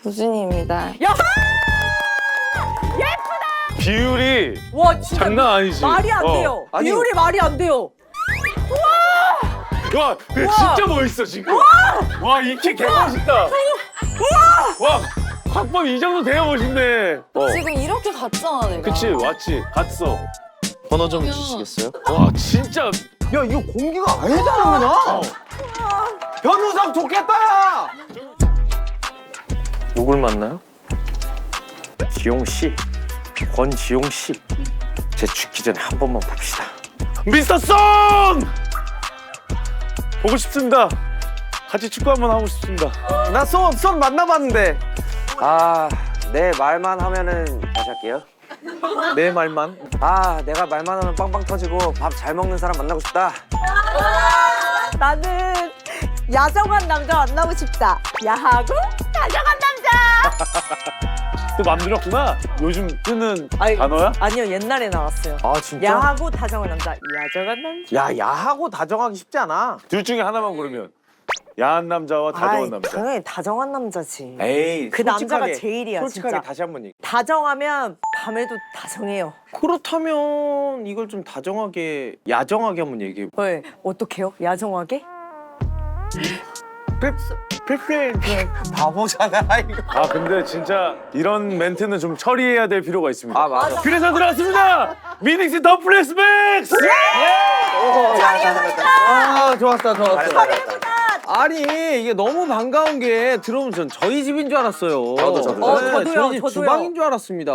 우준이입니다. 비율이 와 진짜 장난 아니지. 말이 안 돼요. 아니, 비율이 말이 안 돼요. 와, 근데 진짜 멋있어 지금. 와, 이 키 개멋있다. 와, 곽범 이 정도 돼야 멋있네. 지금 이렇게 갔잖아, 내가. 그치, 왔지, 갔어. 번호 좀 주시겠어요? 와, 진짜. 야 이거 공기가 아니잖아 그냥. 변우석 좋겠다 야. 누굴 만나요? 지용 씨, 권지용 씨. 제 죽기 전에 한 번만 봅시다. 미스터 송! 보고 싶습니다. 같이 축구 한번 하고 싶습니다. 나 쏜 만나봤는데. 아, 내 말만 하면은 다시 할게요. 내 말만. 아, 내가 말만 하면 빵빵 터지고 밥 잘 먹는 사람 만나고 싶다. 나는 야정한 남자 만나고 싶다. 야하고 다정한 남자. 또 만들었구나. 요즘 뜨는 아니, 단어야? 아니요 옛날에 나왔어요. 아, 진짜? 야하고 다정한 남자. 야정한 남자. 야, 야하고 다정하기 쉽지 않아. 둘 중에 하나만 고르면 야한 남자와 다정한 남자. 당연히 다정한 남자지. 에이, 그 남자가 제일이야 솔직하게 진짜. 다시 한 번 얘기. 다정하면 밤에도 다정해요. 그렇다면 이걸 좀 다정하게, 야정하게 한번 얘기해. 왜? 어떡해요? 야정하게? 바보잖아 이거. 아, 근데 진짜 이런 멘트는 좀 처리해야 될 필요가 있습니다. 아, 맞아. 그래서 들어왔습니다. 미닉스 더 플래스백스. 아, 좋았다, 좋았어. 잘했다. 아니, 이게 너무 반가운 게 들어오면 전 저희 집인 줄 알았어요. 저도. 저도요, 저희 집 저도요. 주방인 줄 알았습니다.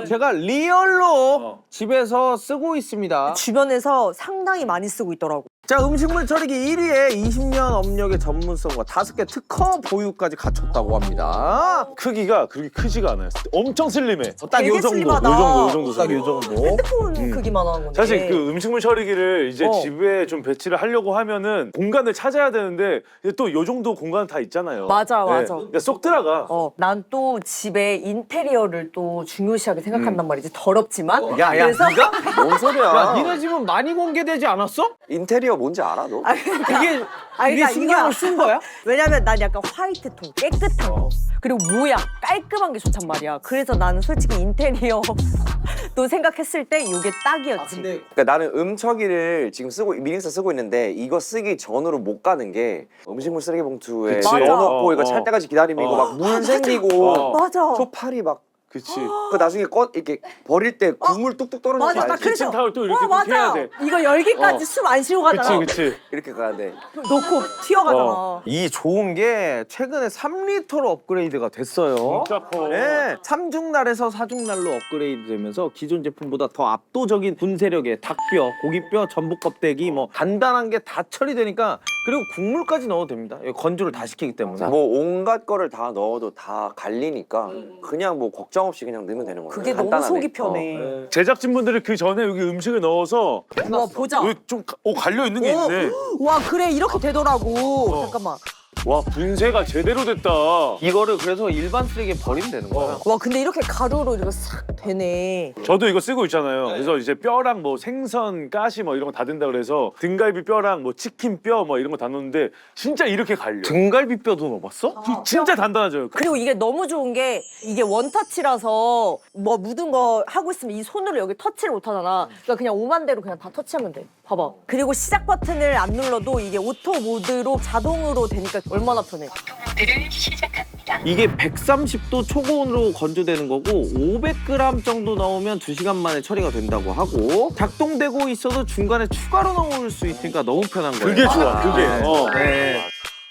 제가 리얼로 집에서 쓰고 있습니다. 주변에서 상당히 많이 쓰고 있더라고. 자, 음식물 처리기 1위에 20년 업력의 전문성과 5개 특허 보유까지 갖췄다고 합니다. 크기가 그렇게 크지가 않아요. 엄청 슬림해. 딱 되게 요 정도, 슬림하다. 요 정도 딱 슬림. 요 정도. 핸드폰 크기만 하는 건데. 사실 그 음식물 처리기를 이제 어. 집에 좀 배치를 하려고 하면은 공간을 찾아야 되는데 또 요 정도 공간 다 있잖아요. 맞아, 맞아. 그러니까 쏙 들어가. 난 또 집에 인테리어를 또 중요시하게 생각한단 말이지. 더럽지만. 야, 그래서 뭔 소리야? 야, 니네 집은 많이 공개되지 않았어? 인테리어 뭔지 알아 너? 이게 아니, 이게 그러니까 신경을 이거야. 쓴 거야? 왜냐면 난 약간 화이트톤, 깨끗한 거. 그리고 모양, 깔끔한 게 좋단 말이야. 그래서 나는 솔직히 인테리어 또 생각했을 때 이게 딱이었지. 그러니까 나는 음처기를 지금 미닉스 쓰고 있는데 이거 쓰기 전으로 못 가는 게 음식물 쓰레기 봉투에 그치. 넣어놓고 맞아. 이거 찰 때까지 기다리면 이거 막 물 생기고 맞아. 초파리 막 그치. 그 나중에 이렇게 버릴 때 국물 뚝뚝 떨어지는 맞아, 거 나 알지? 그래서 키친타올 또 이렇게 꼭 해야 돼. 이거 열기까지 숨 안 쉬고 가잖아. 그치, 그치. 이렇게 가야 돼. 놓고 튀어가잖아. 이 좋은 게 최근에 3리터로 업그레이드가 됐어요. 진짜 커. 네, 3중날에서 4중날로 업그레이드 되면서 기존 제품보다 더 압도적인 분쇄력에 닭뼈, 고기뼈, 전복 껍데기 뭐 간단한 게 다 처리되니까 그리고 국물까지 넣어도 됩니다. 이거 건조를 다 시키기 때문에. 뭐 온갖 거를 다 넣어도 다 갈리니까 그냥 뭐 걱정 없이 그냥 넣으면 되는 거야. 그게 너무 간단하네. 속이 편해. 제작진분들이 그 전에 여기 음식을 넣어서 와 보자. 여기 좀 갈려 있는 게 있네. 와 그래 이렇게 되더라고. 잠깐만. 와, 분쇄가 제대로 됐다. 이거를 그래서 일반 쓰레기에 버리면 되는 거야. 와 근데 이렇게 가루로 이거 싹 되네. 저도 이거 쓰고 있잖아요. 그래서 이제 뼈랑 뭐 생선, 가시 뭐 이런 거 다 된다 그래서 등갈비 뼈랑 뭐 치킨 뼈 뭐 이런 거 다 넣는데 진짜 이렇게 갈려. 등갈비뼈도 넣어봤어? 진짜 단단하죠. 그리고 이게 너무 좋은 게 이게 원터치라서 뭐 묻은 거 하고 있으면 이 손으로 여기 터치를 못 하잖아. 그러니까 그냥 오만대로 그냥 다 터치하면 돼. 봐봐. 그리고 시작 버튼을 안 눌러도 이게 오토 모드로 자동으로 되니까 얼마나 편해. 이게 130도 초고온으로 건조되는 거고 500g 정도 넣으면 2시간 만에 처리가 된다고 하고 작동되고 있어도 중간에 추가로 넣을 수 있으니까 너무 편한 거예요. 그게 좋아. 그게. 네.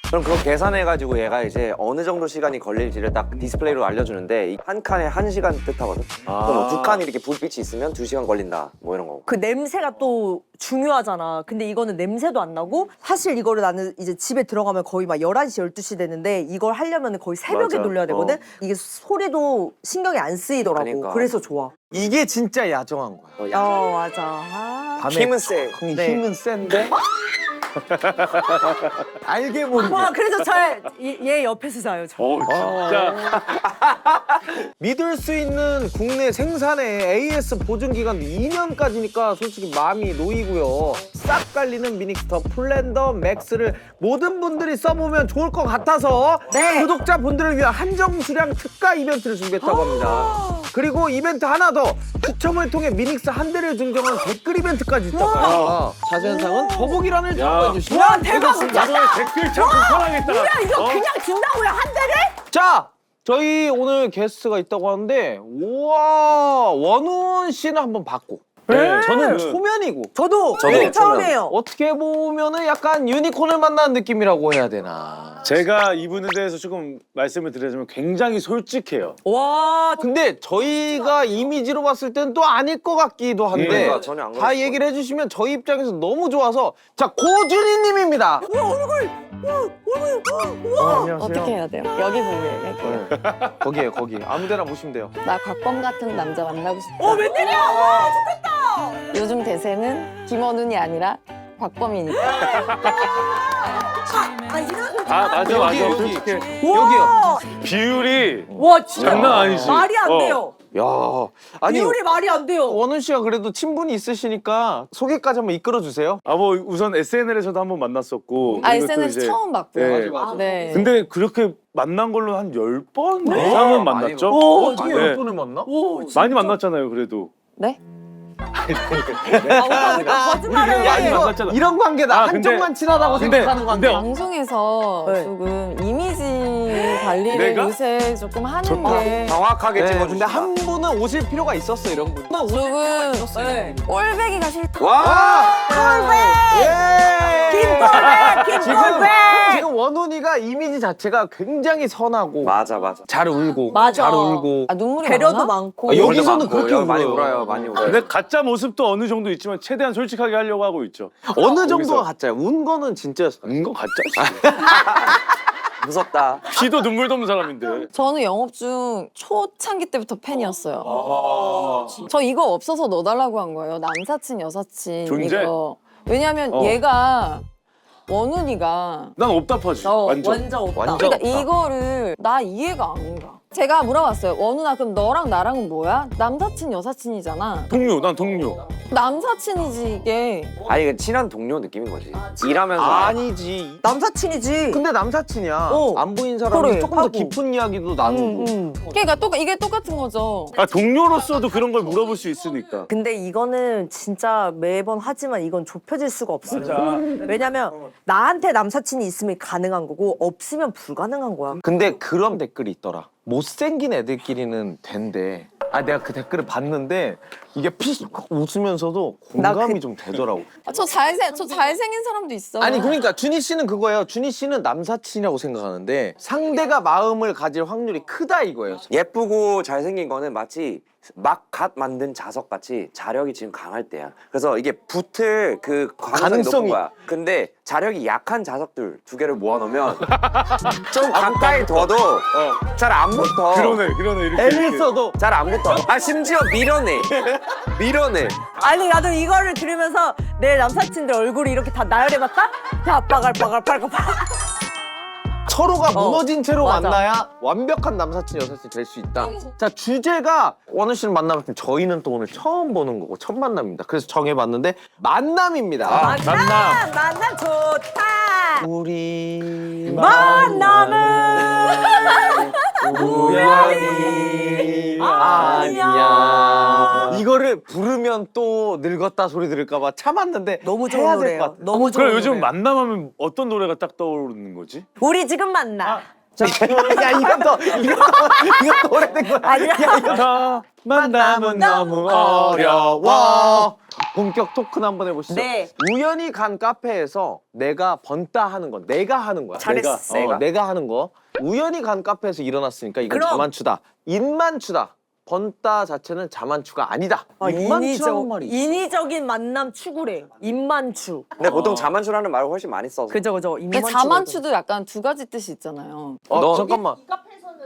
그럼 그거 계산해가지고 얘가 이제 어느 정도 시간이 걸릴지를 딱 디스플레이로 알려주는데 한 칸에 1시간 뜻하거든. 그럼 뭐 2칸이 이렇게 불빛이 있으면 2시간 걸린다. 뭐 이런 거. 그 냄새가 또 중요하잖아. 근데 이거는 냄새도 안 나고 사실 이거를 나는 이제 집에 들어가면 거의 막 11시, 12시 되는데 이걸 하려면 거의 새벽에 맞아. 돌려야 되거든? 이게 소리도 신경이 안 쓰이더라고. 그러니까. 그래서 좋아. 이게 진짜 야정한 거야. 맞아. 아. 밤에 힘은 세. 척 네. 힘은 센데 알게 모르게. 와 그래서 얘 옆에서 자요. 저. 진짜. 믿을 수 있는 국내 생산의 AS 보증 기간도 2년까지니까 솔직히 마음이 놓이고요. 싹 깔리는 미닉스터 플랜더 맥스를 모든 분들이 써보면 좋을 것 같아서 네. 구독자분들을 위한 한정 수량 특가 이벤트를 준비했다고 합니다. 그리고 이벤트 하나 더 추첨을 통해 미닉스 한 대를 증정한 댓글 이벤트까지 있다고 합니다. 자세한 사항은 더보기란을 참고해 주시면 와 대박 이번에 미쳤다. 댓글 찾고 편하겠다. 뭐야 이거 그냥 준다고요 한 대를? 자, 저희 오늘 게스트가 있다고 하는데 우와 원훈 씨는 한번 봤고 네. 저는 네. 초면이고 저도 저도 처음이에요. 어떻게 보면은 약간 유니콘을 만난 느낌이라고 해야 되나. 제가 이분에 대해서 조금 말씀을 드리자면 굉장히 솔직해요. 와 근데 저희가 이미지로 봤을 땐 또 아닐 것 같기도 한데 그러니까 전혀 안 다 그랬을 얘기를 해주시면 저희 입장에서 너무 좋아서 자 고준희님입니다. 안녕하세요. 어떻게 해야 돼요? 여기 보고 얘기할게요. 거기에요 거기 아무데나 보시면 돼요. 나 곽범 같은 남자 만나고 싶다. 웬일이야? 와 좋겠다. 요즘 대세는 김원훈이 아니라 곽범이니까. 이런 아 맞아 맞아. 여기. 솔직해. 여기요. 비율이 와 진짜 장난 아니지. 말이 안 돼요. 야 아니 비율이 말이 안 돼요. 원훈 씨가 그래도 친분이 있으시니까 소개까지 한번 이끌어 주세요. 아 뭐 우선 SNL에서도 한번 만났었고. 아 그리고 또 SNS 이제- 처음 봤고요. 네. 네. 근데 그렇게 만난 걸로 한 10번 이상은 많이 만났죠? 어떻게 네. 10분을 만나? 많이 만났잖아요, 그래도. 네? 오빠 거짓말을 야 많이 해. 만났잖아. 이런 관계다. 아, 근데- 한쪽만 친하다고 근데- 생각하는 관계. 근데- 방송에서 네. 조금 이미지 관리를 내가? 요새 조금 하는 게 정확하게 네, 찍어주시다. 근데 한 분은 오실 필요가 있었어 이런 분. 조금 네. 꼴배기가 싫다. 와! 예! 김돌배 지금 원훈이가 이미지 자체가 굉장히 선하고 맞아. 잘 울고 맞아. 잘 울고 아 눈물이 배려도 많아? 많고. 아, 여기서는 많고, 그렇게 여기 많이 울어요. 울어요. 많이 울어요. 근데 가짜 모습도 어느 정도 있지만 최대한 솔직하게 하려고 하고 있죠. 어느 정도가 거기서. 가짜야? 운 거는 진짜였어. 이거 가짜. 무섭다. 피도 눈물도 없는 사람인데. 저는 영업 중 초창기 때부터 팬이었어요. 저 이거 없어서 넣어달라고 한 거예요. 남사친, 여사친 존재? 이거. 왜냐면 어. 얘가 원훈이가 난 없답하지. 완전. 완전 없다. 완전. 그러니까 이거를 나 이해가 안 가. 제가 물어봤어요. 원훈아 그럼 너랑 나랑은 뭐야? 남사친, 여사친이잖아. 동료, 난 동료. 남사친이지 이게. 아니 그 친한 동료 느낌인 거지. 일하면서 아니지. 남사친이지. 근데 남사친이야. 어. 안 보인 사람이 그래, 조금 더 하고. 깊은 이야기도 나누고. 그러니까 이게 똑같은 거죠. 아, 동료로서도 그런 걸 물어볼 수 있으니까. 근데 이거는 진짜 매번 하지만 이건 좁혀질 수가 없어요. 맞아. 왜냐면 나한테 남사친이 있으면 가능한 거고 없으면 불가능한 거야. 근데 그런 댓글이 있더라. 못생긴 애들끼리는 된대. 아 내가 그 댓글을 봤는데 이게 피식 웃으면서도 공감이 좀 되더라고. 아, 저 잘생긴 사람도 있어. 아니 그러니까 준희 씨는 그거예요. 준희 씨는 남사친이라고 생각하는데 상대가 마음을 가질 확률이 크다 이거예요. 예쁘고 잘생긴 거는 마치 막 갓 만든 자석 같이 자력이 지금 강할 때야. 그래서 이게 붙을 그 가능성이 높은 가능성이. 거야. 근데 자력이 약한 자석들 두 개를 모아놓으면 좀 가까이 둬도 잘 안 붙어. 그러네. 이렇게. 애를 잘 안 붙어. 아 심지어 밀어내. 밀어내. 아니 나도 이거를 들으면서 내 남사친들 얼굴이 이렇게 다 나열해봤다? 다 빠갈빠갈. 서로가 무너진 채로 맞아. 만나야 완벽한 남사친 여사친 될 수 있다. 자 주제가 원우 씨를 만나봤더니 저희는 또 오늘 처음 보는 거고 첫 만남입니다. 그래서 정해봤는데 만남입니다. 만남 좋다. 우리 만남은 우연이 아니야. 이거를 부르면 또 늙었다 소리 들을까봐 참았는데 너무 해야 좋은 될 노래예요. 것 같아. 너무 좋은 그럼 요즘 노래. 만남하면 어떤 노래가 딱 떠오르는 거지? 우리 지금 만나. 자, 야 이거 오래된 거야. 아니야. 자, 만남은 너무 어려워. 본격 토크는 한번 해보시죠. 네. 우연히 간 카페에서 내가 번따 하는 건 내가 하는 거야. 잘했어. 내가 하는 거. 우연히 간 카페에서 일어났으니까 이건 그럼. 자만추다. 인만추다. 번따 자체는 자만추가 아니다. 인만추라는 말이 있어. 인위적인 만남 추구래. 인만추. 근데 보통 자만추라는 말을 훨씬 많이 써서. 그죠. 근데 인만추. 자만추도 약간 두 가지 뜻이 있잖아요. 어, 잠깐만.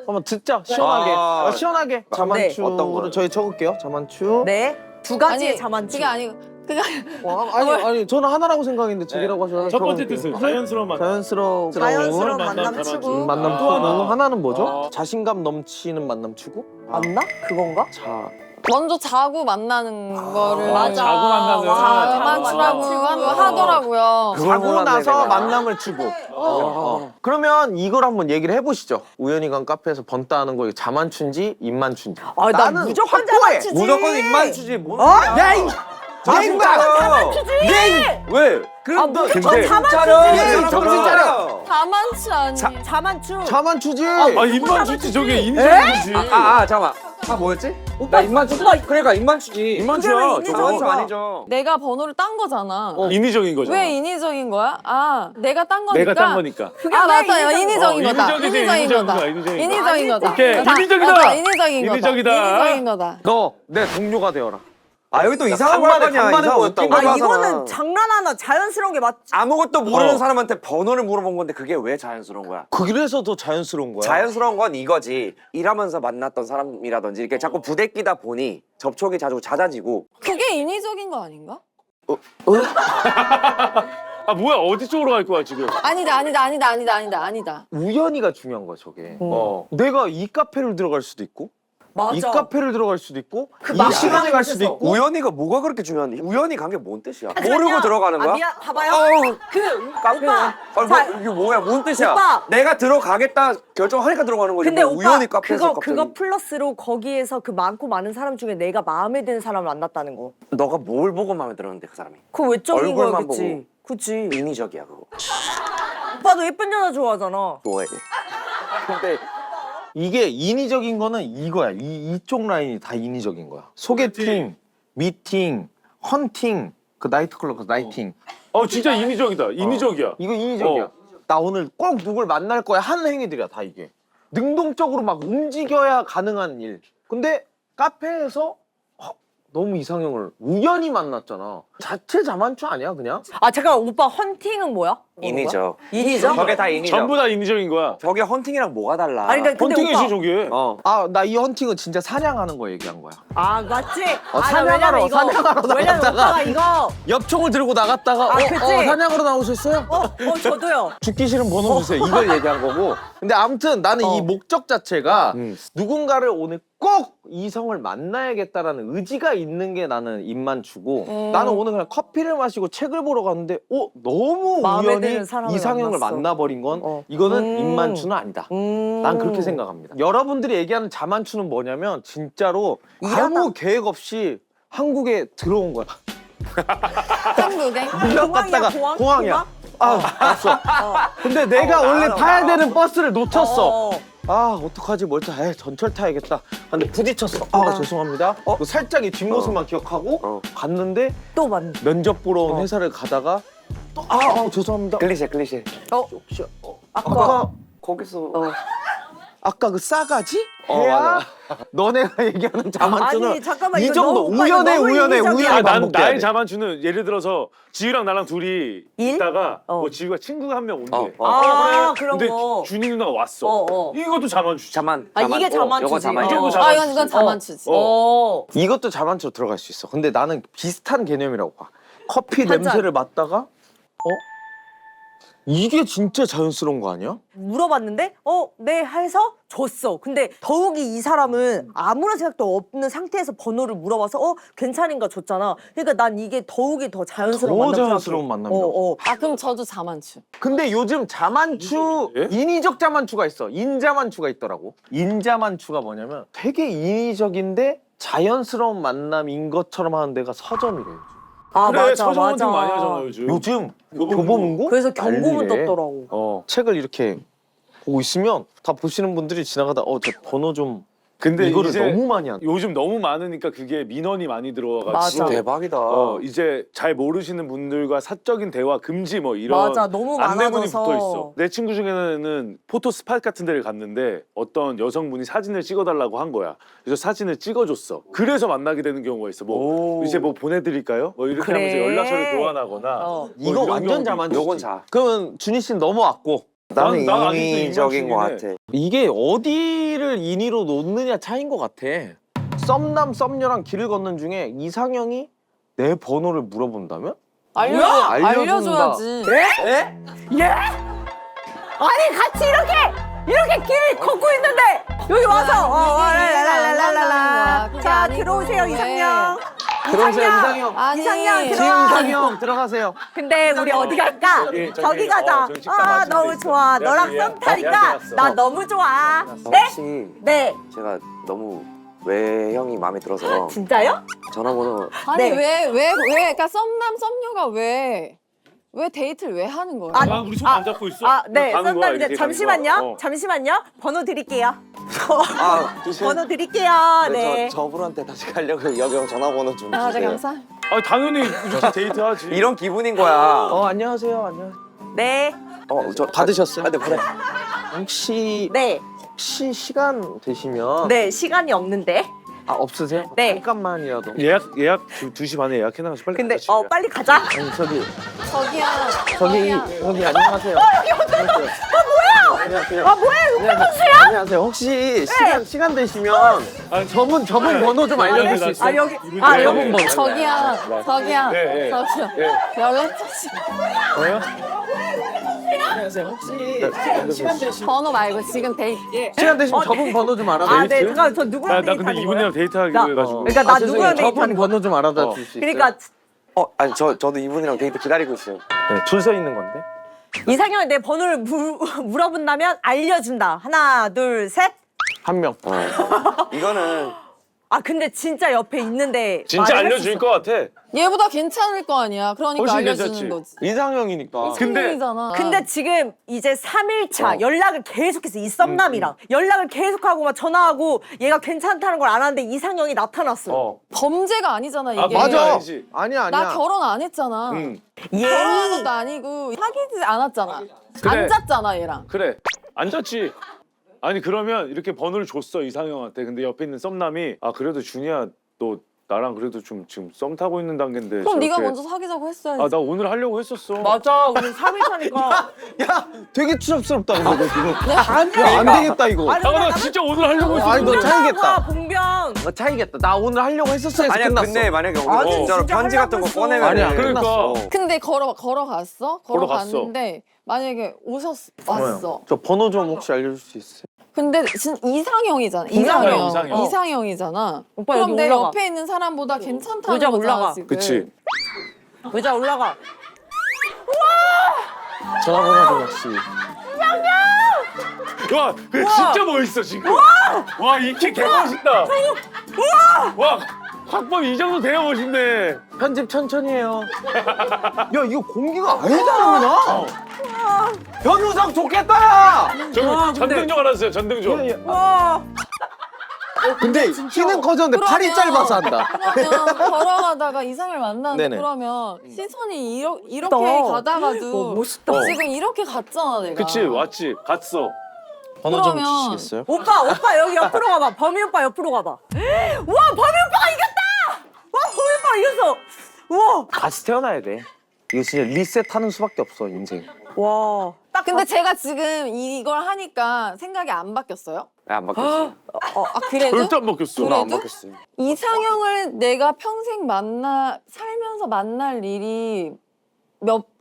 한번 듣자. 시원하게. 시원하게. 자만추. 어떤 거를? 저희 적을게요. 자만추. 네. 두 가지의 아니, 자만추. 그게 아니고 아니 저는 하나라고 생각했는데 두 개라고 하셔서 첫 번째 뜻은 자연스러운 만남. 자연스러운 만남 추구. 만남 또 하나. 추구. 하나는 뭐죠? 어. 자신감 넘치는 만남 추구? 맞나? 그건가? 자, 먼저 자고 만나는 거를 맞아. 자고 만나는. 자만추라고 하더라고요. 자고 나서 내가. 만남을 추구. 그러면 이걸 한번 얘기를 해보시죠. 우연히 간 카페에서 번따하는 거 이게 자만추인지 입만추인지. 아, 나 나는 무조건 확고해. 자만추지. 무조건 입만추지. 뭔 어? 소리야? 야, 이 자신감. 왜? 아, 무조건 근데 자만추지. 정신 차려. 자만추 아니. 자만추. 자만추지. 아 입만 주지 저게 인정이지. 잠깐만. 뭐였지? 나 입만추. 그러니까 입만추지. 입만추야. 그게 왜 저거. 인정이야? 자만추 아니죠. 내가 번호를 딴 거잖아. 인위적인 거잖아. 왜 인위적인 거야? 아, 내가 딴 거니까. 내가 딴 거니까. 그게 아, 왜 맞다. 인위적인 거다. 인위적이지, 인위적인 인위적인 거다. 거야, 인위적인 거. 인위적인 거다. 오케이, 맞다. 인위적이다. 맞다. 인위적인 거다. 인위적이다. 인위적인 거다. 너 내 동료가 되어라. 여기 또 이상한 거 간만에, 아니야. 간만에 이상한 보였다고. 웃긴 거 아, 하잖아. 이거는 장난하나 자연스러운 게 맞지. 아무것도 모르는 어. 사람한테 번호를 물어본 건데 그게 왜 자연스러운 거야? 그래서 더 자연스러운 거야. 자연스러운 건 이거지. 일하면서 만났던 사람이라든지 이렇게 자꾸 부대끼다 보니 접촉이 자주 잦아지고 그게 인위적인 거 아닌가? 아 뭐야 어디 쪽으로 갈 거야 지금? 아니다. 우연히가 중요한 거야 저게. 내가 이 카페를 들어갈 수도 있고 맞아. 이 카페를 들어갈 수도 있고 이 막- 시간에 갈 수도 있고 우연히가 뭐가 그렇게 중요한데? 우연히 간 게 뭔 뜻이야? 잠시만요. 모르고 들어가는 거야? 아, 미안, 봐봐요. 어우, 그 카페는 오빠. 이게 뭐야? 뭔 뜻이야? 오빠. 내가 들어가겠다 결정하니까 들어가는 거지. 근데 뭐 오빠 우연히 카페에서 그거 갑자기. 플러스로 거기에서 그 많고 많은 사람 중에 내가 마음에 드는 사람을 만났다는 거. 너가 뭘 보고 마음에 들었는데 그 사람이? 그거 외적인 얼굴만 거겠지. 보고. 그치. 인위적이야 그거. 오빠도 예쁜 여자 좋아하잖아. 뭐해? 근데 이게 인위적인 거는 이거야. 이쪽 라인이 다 인위적인 거야. 소개팅, 미팅, 헌팅, 그 나이트클럽 그 나이팅. 진짜 인위적이다. 인위적이야. 이거 인위적이야. 나 오늘 꼭 누굴 만날 거야 하는 행위들이야 다 이게. 능동적으로 막 움직여야 가능한 일. 근데 카페에서 너무 이상형을 우연히 만났잖아. 자체 자만추 아니야 그냥? 아 잠깐 오빠 헌팅은 뭐야? 인위적. 인이죠? 저게 다 인위적. 전부 다 인위적인 거야. 저게 헌팅이랑 뭐가 달라? 아니 근데 헌팅이지 오빠. 저게. 아 나 이 헌팅은 진짜 사냥하는 거 얘기한 거야. 아 맞지? 사냥하러, 왜냐면 나갔다가. 오빠가 이거 엽총을 들고 나갔다가 아, 그치? 사냥으로 나오셨어요? 저도요. 죽기 싫은 번호 주세요. 이걸 얘기한 거고. 근데 아무튼 나는 이 목적 자체가 누군가를 오늘 꼭 이성을 만나야겠다라는 의지가 있는 게 나는 입만추고 나는 오늘 그냥 커피를 마시고 책을 보러 갔는데 너무 마음에 우연히 드는 사람을 이상형을 만났어. 만나버린 건 이거는 입만추는 아니다. 난 그렇게 생각합니다. 여러분들이 얘기하는 자만추는 뭐냐면 진짜로 아무 계획 없이 한국에 들어온 거야. 한국에. 유학 갔다가 공항이야. 왔어. 근데 내가 원래 타야 되는 버스를 놓쳤어. 아 어떡하지 뭘 타? 전철 타야겠다. 근데 부딪혔어. 죄송합니다. 살짝 이 뒷모습만 기억하고 갔는데 또 만. 면접 보러 온 회사를 가다가 또 죄송합니다. 클리셰. 혹시 아까 거기서 아까 그 싸가지? 해야 너네가 얘기하는 자만추는 아니, 잠깐만, 이 이거 정도 너무 오빠, 이거 우연해 너무 인위적이야. 우연히 난 반복돼야 나의 돼. 자만추는 예를 들어서 지유랑 나랑 둘이 일? 있다가 뭐 지유가 친구가 한 명 온대. 아, 그런 근데 거. 준이 누나가 왔어. 이것도 자만추지. 자만. 아 이게 자만추지. 요거 자만. 이게 뭐 이건 자만추지. 이것도 자만추로 들어갈 수 있어. 근데 나는 비슷한 개념이라고 봐. 커피 한 잔. 냄새를 맡다가 이게 진짜 자연스러운 거 아니야? 물어봤는데 네 해서 줬어. 근데 더욱이 이 사람은 아무런 생각도 없는 상태에서 번호를 물어봐서 괜찮은가 줬잖아. 그러니까 난 이게 더욱이 더 자연스러운 더 만남 자연스러운 만남이라고. 그럼 저도 자만추. 근데 요즘 자만추 예? 인위적 자만추가 있어. 인자만추가 있더라고. 인자만추가 뭐냐면 되게 인위적인데 자연스러운 만남인 것처럼 하는 데가 서점이래. 아 그래 맞아 서점 맞아. 헌팅 많이 하잖아 요즘. 요즘 교보문고. 교보문고 그래서 경고문 난리래. 떴더라고. 책을 이렇게 보고 있으면 다 보시는 분들이 지나가다 저 번호 좀 근데 이거를 이제 너무 많이 한다. 요즘 너무 많으니까 그게 민원이 많이 들어와가지고 맞아. 대박이다. 이제 잘 모르시는 분들과 사적인 대화 금지 뭐 이런 맞아, 너무 안내문이 많아져서. 붙어 있어. 내 친구 중에는 포토 스팟 같은 데를 갔는데 어떤 여성분이 사진을 찍어달라고 한 거야. 그래서 사진을 찍어줬어. 그래서 만나게 되는 경우가 있어. 뭐 이제 뭐 보내드릴까요? 뭐 이렇게 그래. 하면서 연락처를 교환하거나. 어. 뭐 이거 이런 완전 경우도 자만추. 요건 자. 그러면 준희 씨는 넘어왔고 나는 난 아직도 인위적인 것 인간적이긴 같아. 이게 어디를 인위로 놓느냐 차이인 것 같아. 썸남 썸녀랑 길을 걷는 중에 이상형이 내 번호를 물어본다면? 알려줘야지. 알려준다. 에? 예? 아니 같이 이렇게 길 걷고 있는데 여기 와서 랄랄랄랄랄라. 그게 자 아니고 들어오세요 왜. 이상형. 들어오세요 이상형. 아니 이상형 지금 들어와. 이상형 들어가세요. 근데 우리 어디 갈까? 저기 가자. 저기 식당 맛집도 너무 있어. 좋아. 너랑 예약, 썸 타니까 예약해놨어. 나 너무 좋아. 네? 혹시 네. 제가 너무 외형이 마음에 들어서 진짜요? 전화번호 아니 네. 왜 그러니까 썸남 썸녀가 왜 데이트를 왜 하는 거야? 아니, 아, 우리 손 안 잡고 있어? 네. 가는 거야, 썸남인데 이렇게 잠시만요. 가는 거야. 잠시만요. 번호 드릴게요. 아 번호 드릴게요. 네. 저분한테 다시 가려고 여기 전화번호 좀 아, 네, 주세요. 감사. 아, 당연히 이렇게 데이트하지. 이런 기분인 거야. 안녕하세요 안녕. 네. 저 받으셨어요? 아, 네, 그래. 혹시 네. 시간 되시면 네. 시간이 없는데. 없으세요? 네. 잠깐만이라도. 예약 2시 반에 예약해놔서 빨리 근데 가자, 집에. 빨리 가자. 아니 저기 저기야. 안녕하세요. 뭐야? 안녕하세요. 아 뭐야? 이거 안녕하세요. 혹시 시간 되시면 아니, 저분 번호 좀 알려줄 수 있어요? 아 여기 이분 아 네, 여기 네. 뭐 저기야. 예. 연락처 좀. 뭐요? 안녕하세요. 혹시 시간 되시면 번호 말고 지금 데이트. 시간 되시면 저분 번호 좀 알아봐. 아, 네. 잠깐 저 누구랑 나 근데 데이트하는 이분이랑 거예요? 데이트하기로 나- 해가지고. 그러니까 나 죄송해요. 누구랑 저분 데이트하는 거야? 번호 좀 알아봐 줄 수 있어요? 그러니까 아니 저도 이분이랑 데이트 기다리고 있어요. 줄 서 있는 건데. 이상형이 내 번호를 물어본다면 알려준다. 하나, 둘, 셋. 한 명. 이거는 아 근데 진짜 옆에 있는데 진짜 말을 알려줄 할수 것 같아. 얘보다 괜찮을 거 아니야. 그러니까 훨씬 알려주는 괜찮지. 거지. 이상형이니까. 근데- 성공이잖아. 근데 지금 이제 3일차 연락을 계속해서 이 썸남이랑 연락을 계속하고 막 전화하고 얘가 괜찮다는 걸 알았는데 이상형이 나타났어. 범죄가 아니잖아 이게. 아, 맞아. 아니지. 아니야. 나 결혼 안 했잖아. 응. 결혼한 것도 아니고 사귀지 않았잖아. 그래. 안 잤잖아 얘랑. 그래. 앉았지. 아니 그러면 이렇게 번호를 줬어 이상형한테. 근데 옆에 있는 썸남이 그래도 준이야 너 나랑 그래도 좀 지금 썸 타고 있는 단계인데. 그럼 네가 저렇게- 먼저 사귀자고 했어야지. 나 오늘 하려고 했었어. 맞아. 우리 3일차니까. 야, 되게 추잡스럽다 근데 너 지금. 아니야. 야, 안 되겠다 이거. 나 진짜 오늘 하려고 했었어. 아니 너 차이겠다. 봉변. 너 차이겠다. 나 오늘 하려고 했었어 해서 아니야 끝났어. 근데 만약에 오늘 아니, 진짜로 진짜 편지 같은 거 하려고 꺼내면 아니야, 그러니까. 근데 걸어갔어? 걸어갔어. 걸어갔는데 만약에 왔어. 저 번호 좀 혹시 알려줄 수 있어요? 근데 진 이상형이잖아. 이상형. 이상형이잖아. 오빠 그럼 여기 내 올라가. 옆에 있는 사람보다 괜찮다는 의자 거잖아 올라가. 지금. 그치. 의자 올라가. 전화번호 좀 혹시. 와, 그래 진짜 멋있어 지금. 와, 이 키 개멋있다. 와, 확법 이 정도 돼야 멋있네. 편집 천천히 해요. 야 이거 공기가 아예 다르구나. 변우석 좋겠다. 저기 전등조 알았어요. 전등조. 와. 근데 키는 커졌는데 팔이 그러면- 짧아서 한다. 그러면 걸어가다가 이상을 만나는데 네네. 그러면 시선이 이렇게 멋있다. 가다가도 멋있다. 지금 이렇게 갔잖아 내가. 그치, 왔지, 갔어. 번호 좀 그러면- 주시겠어요? 오빠 여기 옆으로 가봐. 범이 오빠 옆으로 가봐. 와 범이 오빠가 이겼다. 와 범이 오빠 이겼어. 우와. 다시 태어나야 돼. 이거 진짜 리셋하는 수밖에 없어 인생. 와. 딱 근데 제가 지금 이걸 하니까 생각이 안 바뀌었어요? 안 바뀌었어. 그래도? 절대 안 바뀌었어. 그래도? 안 바뀌었어. 이상형을 내가 평생 살면서 만날 일이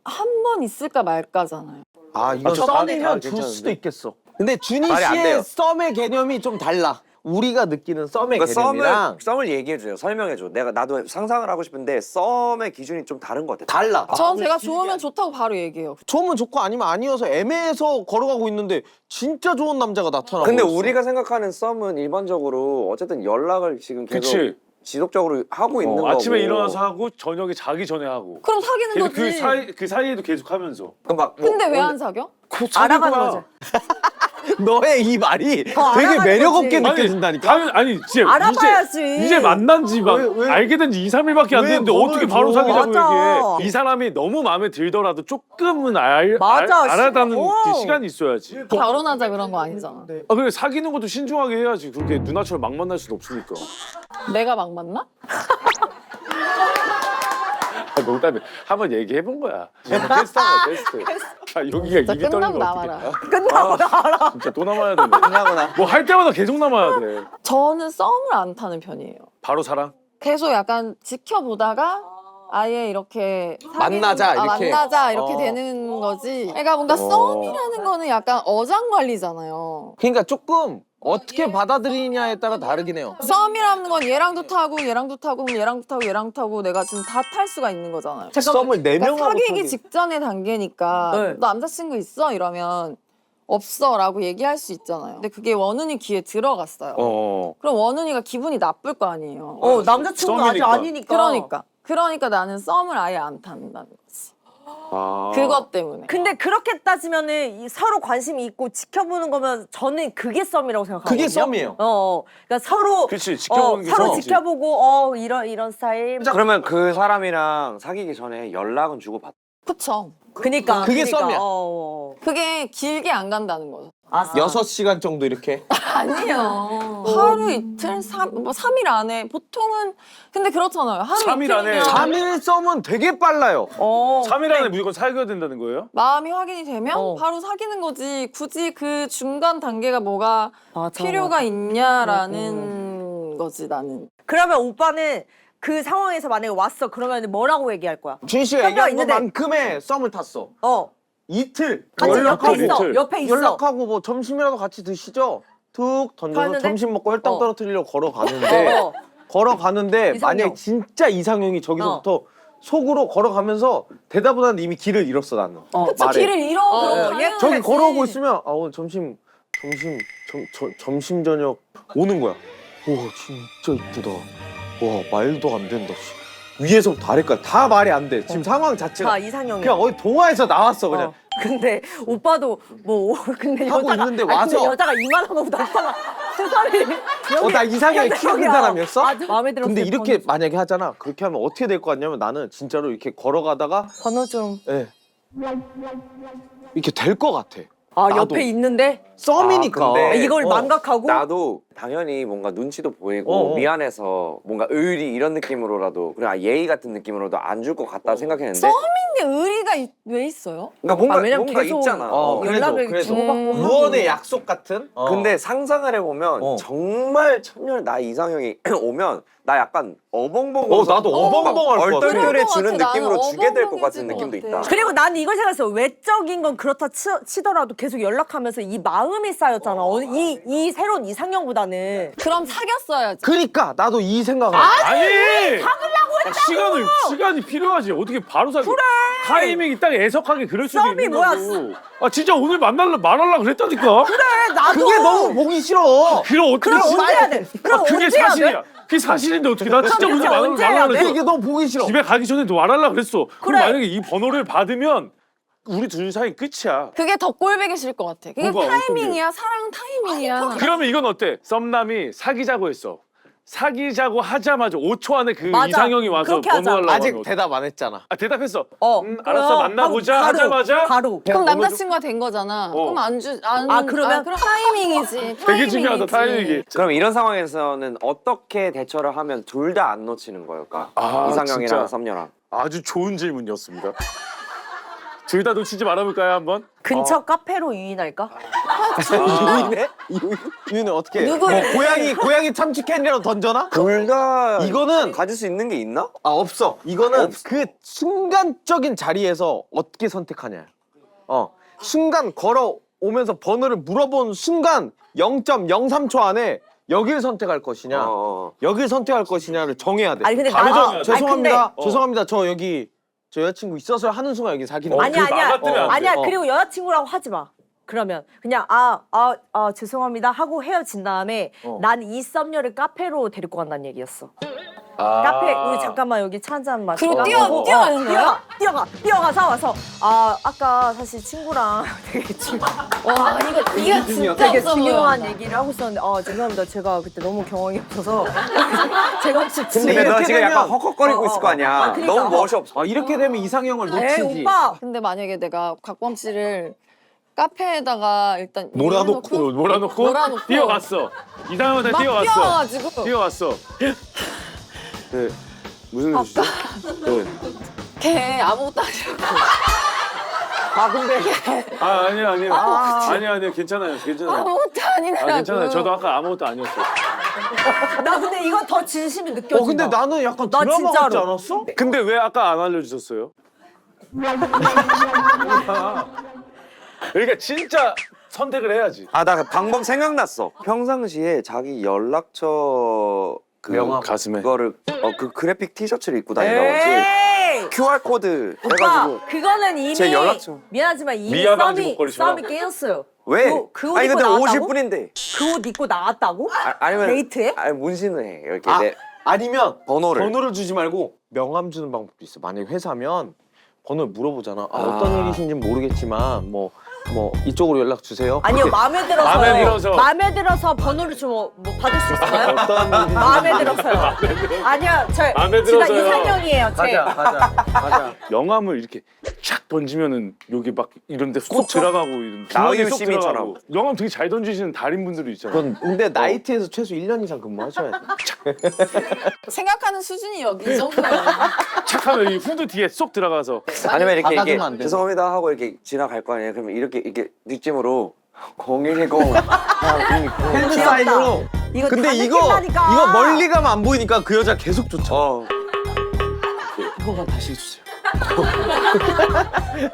한 번 있을까 말까잖아요. 아 이건 저 썸이면 줄 괜찮은데? 수도 있겠어. 근데 준희 말이 안 돼요. 씨의 썸의 개념이 좀 달라. 우리가 느끼는 썸의 그러니까 개념이랑 썸을 얘기해줘요. 설명해줘. 나도 상상을 하고 싶은데 썸의 기준이 좀 다른 것 같아. 달라. 전 제가 좋으면 좋다고 바로 얘기해요. 좋으면 좋고 아니면 아니어서 애매해서 걸어가고 있는데 진짜 좋은 남자가 나타나고 근데 있어. 우리가 생각하는 썸은 일반적으로 어쨌든 연락을 지금 계속 그치. 지속적으로 하고 있는 거고. 아침에 일어나서 하고 저녁에 자기 전에 하고. 그럼 사귀는 계속 거지. 그 사이에도 계속 하면서. 그럼 막 뭐 근데 왜 원래- 안 사겨? 알아가는 거지. 너의 이 말이 되게 알아가는 매력 거지. 없게 느껴진다니까. 아니 진짜 알아봐야지. 이제 만난 지 막 왜? 알게 된 지 2, 3일밖에 안 왜 됐는데 번호를 어떻게 바로 줘? 사귀자고 맞아. 얘기해. 이 사람이 너무 마음에 들더라도 조금은 맞아. 알아다는 오. 그 시간이 있어야지. 결혼하자 그런 거 아니잖아. 그래 사귀는 것도 신중하게 해야지. 그렇게 누나처럼 막 만날 수는 없으니까. 내가 막 만나? 농담에 한번 얘기해본 거야. 테스트한 거야 테스트. 여기가 진짜 입이 끝나고 떨리면 어떡해. 나와라. 끝나고 나와라. 진짜 또 남아야 되네. 끝나거나. 뭐 할 때마다 계속 남아야 돼. 저는 썸을 안 타는 편이에요. 바로 사랑? 계속 약간 지켜보다가 아예 이렇게 만나자, 아, 이렇게. 만나자 이렇게 어. 되는 거지. 그러니까 뭔가 썸이라는 거는 약간 어장 관리잖아요. 그러니까 조금 어떻게 받아들이냐에 따라 다르긴 해요. 썸이라는 건 얘랑도 타고 얘랑도 타고 얘랑도 타고 얘랑도 타고 내가 지금 다 탈 수가 있는 거잖아요. 썸을 네 그러니까 명하고 사귀기 타기. 직전의 단계니까 네. 너 남자친구 있어? 이러면 없어라고 얘기할 수 있잖아요. 근데 그게 원은이 귀에 들어갔어요. 그럼 원은이가 기분이 나쁠 거 아니에요. 남자친구가 아직 썸이니까. 아니니까. 그러니까 나는 썸을 아예 안 탄다는 거지. 아. 그것 때문에. 근데 그렇게 따지면은 이 서로 관심이 있고 지켜보는 거면 저는 그게 썸이라고 생각하거든요. 그게 썸이에요. 그러니까 서로 그치, 지켜보는 게 서로 썸이지. 지켜보고 이런 스타일. 그러면 그 사람이랑 사귀기 전에 연락은 주고 받. 그쵸. 그니까 그게 그니까, 썸이야. 그게 길게 안 간다는 거죠. 6시간 정도 이렇게. 아니에요. 하루 이틀, 3일 안에 보통은 근데 그렇잖아요. 하루 3일 안에 이틀이면 3일 썸은 되게 빨라요. 3일 안에 무조건 사귀어야 된다는 거예요? 마음이 확인이 되면 어. 바로 사귀는 거지. 굳이 그 중간 단계가 뭐가 맞아, 필요가 있냐라는 거지 나는. 그러면 오빠는 그 상황에서 만약에 왔어 그러면 뭐라고 얘기할 거야? 준 씨가 썸녀 얘기한 있는데. 것만큼의 썸을 탔어. 같이 이틀 옆에 연락하고 있어. 이틀. 옆에 있어. 연락하고 뭐 점심이라도 같이 드시죠. 툭 던져서 가는데? 점심 먹고 혈당 떨어뜨리려고 걸어가는데 어. 걸어가는데 이상형. 만약에 진짜 이상형이 저기서부터 속으로 걸어가면서 대답을 하는데 이미 길을 잃었어 나는. 그쵸, 말해. 길을 잃어. 당연하지. 저기 걸어오고 있으면 아 오늘 점심 저녁 오는 거야. 와 진짜 이쁘다. 와 말도 안 된다. 씨. 위에서부터 아래까지 다 말이 안 돼. 지금 상황 자체가 다 이상형이야. 그냥 어디 동화에서 나왔어 그냥. 근데 오빠도 뭐 근데 하고 여자가 있는데 아니, 근데 와서. 여자가 이만한 거보다 오빠가 두 살이 나 이상형이 키 큰 사람이었어? 맞아. 마음에 들었어. 근데 이렇게 만약에 하잖아. 그렇게 하면 어떻게 될 것 같냐면 나는 진짜로 이렇게 걸어가다가 번호 좀. 예. 이렇게 될 것 같아. 아 나도. 옆에 있는데 썸이니까. 아, 근데 이걸 망각하고 나도 당연히 뭔가 눈치도 보이고 어. 미안해서 뭔가 의리 이런 느낌으로라도 그냥 예의 같은 느낌으로도 안 줄 것 같다 생각했는데. 썸인데 의리가 왜 있어요? 그러니까 뭔가 왜냐면 뭔가 계속 있잖아. 연락을 주고받고 무언의 약속 같은. 근데 상상을 해보면 정말 천년 나 이상형이 오면 나 약간 어벙벙. 나도 어벙벙할 것 같아. 얼떨결에 그럴 것 주는 같아. 느낌으로 나는 주게 될 것 같은 어벙벙해질 느낌도 것 있다. 같아. 그리고 난 이걸 생각했어. 외적인 건 그렇다 치더라도 계속 연락하면서 이 마음이 쌓였잖아. 이 새로운 이상형보다는. 그럼 사귀었어야지. 그러니까 나도 이 생각을. 아니! 시간이 필요하지. 어떻게 바로 사귀? 그래. 타이밍이 딱 애석하게 그럴 수도 썸이 있는 뭐야? 거고. 아 진짜 오늘 말하려고 그랬다니까. 그래 나도. 그게 너무 보기 싫어. 그럼 어떻게 그럼 진짜- 언제 해야 돼? 그럼 그게 언제 해야 돼? 사실이야. 그게 사실인데 어떻게 나 진짜 그럼 오늘 진짜 언제 해야 말하려고 돼? 그랬어. 이게 너무 보기 싫어. 집에 가기 전에 너 말하려고 그랬어. 그래. 그럼 만약에 이 번호를 받으면 우리 둘 사이 끝이야. 그게 더 꼴보기 싫을 것 같아. 그게 뭐가, 타이밍이야. 사랑 타이밍이야. 그러면 이건 어때? 썸남이 사귀자고 했어. 사귀자고 하자마자 5초 안에 그 맞아. 이상형이 와서 그렇게 번호 하자. 달라고 아직 하면 어떡해? 대답 안 했잖아. 아 대답했어. 그럼 알았어 만나보자 바로, 하자마자 바로. 그럼 번호 남자친구가 된 거잖아. 그럼 그러면? 그럼 타이밍이지. 되게 중요하다 타이밍이. 그럼 이런 상황에서는 어떻게 대처를 하면 둘 다 안 놓치는 걸까? 아, 이상형이랑 진짜. 썸녀랑. 아주 좋은 질문이었습니다. 둘 다 놓치지 말아볼까요 한번? 근처 카페로 유인할까? 유인해? 유인은 어떻게? 해? 누구를? 고양이 참치 캔이라도 던져나? 둘 다 이거는 가질 수 있는 게 있나? 없어. 이거는 그 순간적인 자리에서 어떻게 선택하냐. 순간 걸어오면서 번호를 물어본 순간 0.03초 안에 여길 선택할 것이냐, 여길 선택할 것이냐를 정해야 돼. 아니 근데 바로 나 정해야 돼. 죄송합니다. 근데- 죄송합니다. 저 여기 저 여자친구 있어서 하는 순간 여기 사귀는 거야. 아니야 그거 아니야 막아뜨면 안 돼. 아니야 그리고 여자친구라고 하지 마. 그러면 그냥 죄송합니다 하고 헤어진 다음에 난 이 썸녀를 카페로 데리고 간다는 얘기였어. 카페 우리 잠깐만 여기 차 한잔 마시고 그리고 뛰어가는 거야? 뛰어가서 와서 아까 사실 친구랑 되게 와 이거 진짜 되게 없어 보여. 중요한 얘기를 하고 있었는데 죄송합니다 제가 그때 너무 경황이 없어서 제가 혹시 근데 너 이렇게 지금 약간 되면- 헉헉거리고 있을 거 아니야. 그러니까. 너무 멋이 없어. 이렇게 되면 이상형을 에이 놓치지. 오빠 근데 만약에 내가 곽범 씨를 카페에다가 일단 몰아놓고 뛰어갔어. 이상형한테 막 뛰어갔어. 뛰어가지고 뛰어갔어. 네. 무슨 일이시죠? 네. 걔 아무것도 아니라고. 근데 아니요. 아니요 괜찮아요. 아무것도 아니라고. 괜찮아요. 저도 아까 아무것도 아니었어요. 나 근데 이거 더 진심이 느껴진다. 근데 나는 약간 나 드라마 진짜로. 같지 않았어? 근데 왜 아까 안 알려주셨어요? 그러니까 진짜 선택을 해야지. 아, 나 방법 생각났어. 평상시에 자기 연락처 그 명함. 가슴에. 그거를 그 그래픽 티셔츠를 입고 다니던지 에이! QR 코드 오빠, 해가지고 그거는 이미 제 연락처. 미안하지만 이미 미아방지 목걸이처럼? 싸움이 깨졌어요. 왜? 그 옷 아니 입고 근데 나왔다고? 50분인데 그 옷 입고 나왔다고? 아니면 데이트에? 아니 문신을 해 이렇게 아, 내 아니면 번호를. 번호를 주지 말고 명함 주는 방법도 있어. 만약에 회사면 번호를 물어보잖아. 어떤 일이신지 모르겠지만 뭐 이쪽으로 연락 주세요. 아니요, 마음에 들어서. 마음에 들어서. 마음에 들어서 번호를 좀 뭐 받을 수 있어요? 어떤 일인지 마음에 들어서요. 아니요, 저 마음에 제가 들어서요. 이상형이에요. 제. 가자. 명함을 이렇게 촥 던지면은 여기 막 이런데 쏙 들어가고 이런 나우유 주머니에 쏙 시민처럼. 들어가고. 명함 되게 잘 던지시는 달인분들이 있잖아요. 그건 근데 나이트에서 최소 1년 이상 근무하셔야 돼. 생각하는 수준이 여기 이 정도예요. 착 하면 이 후드 뒤에 쏙 들어가서 아니면 이렇게 받아주면 안 돼. 죄송합니다 하고 이렇게 지나갈 거 아니에요. 그러면 이렇게 뒷짐으로 0110 핸드 사인으로. 이거 근데 다 이거 느낀다니까. 멀리 가면 안 보이니까 그 여자 계속 쫓아. 이거만 다시 해주세요.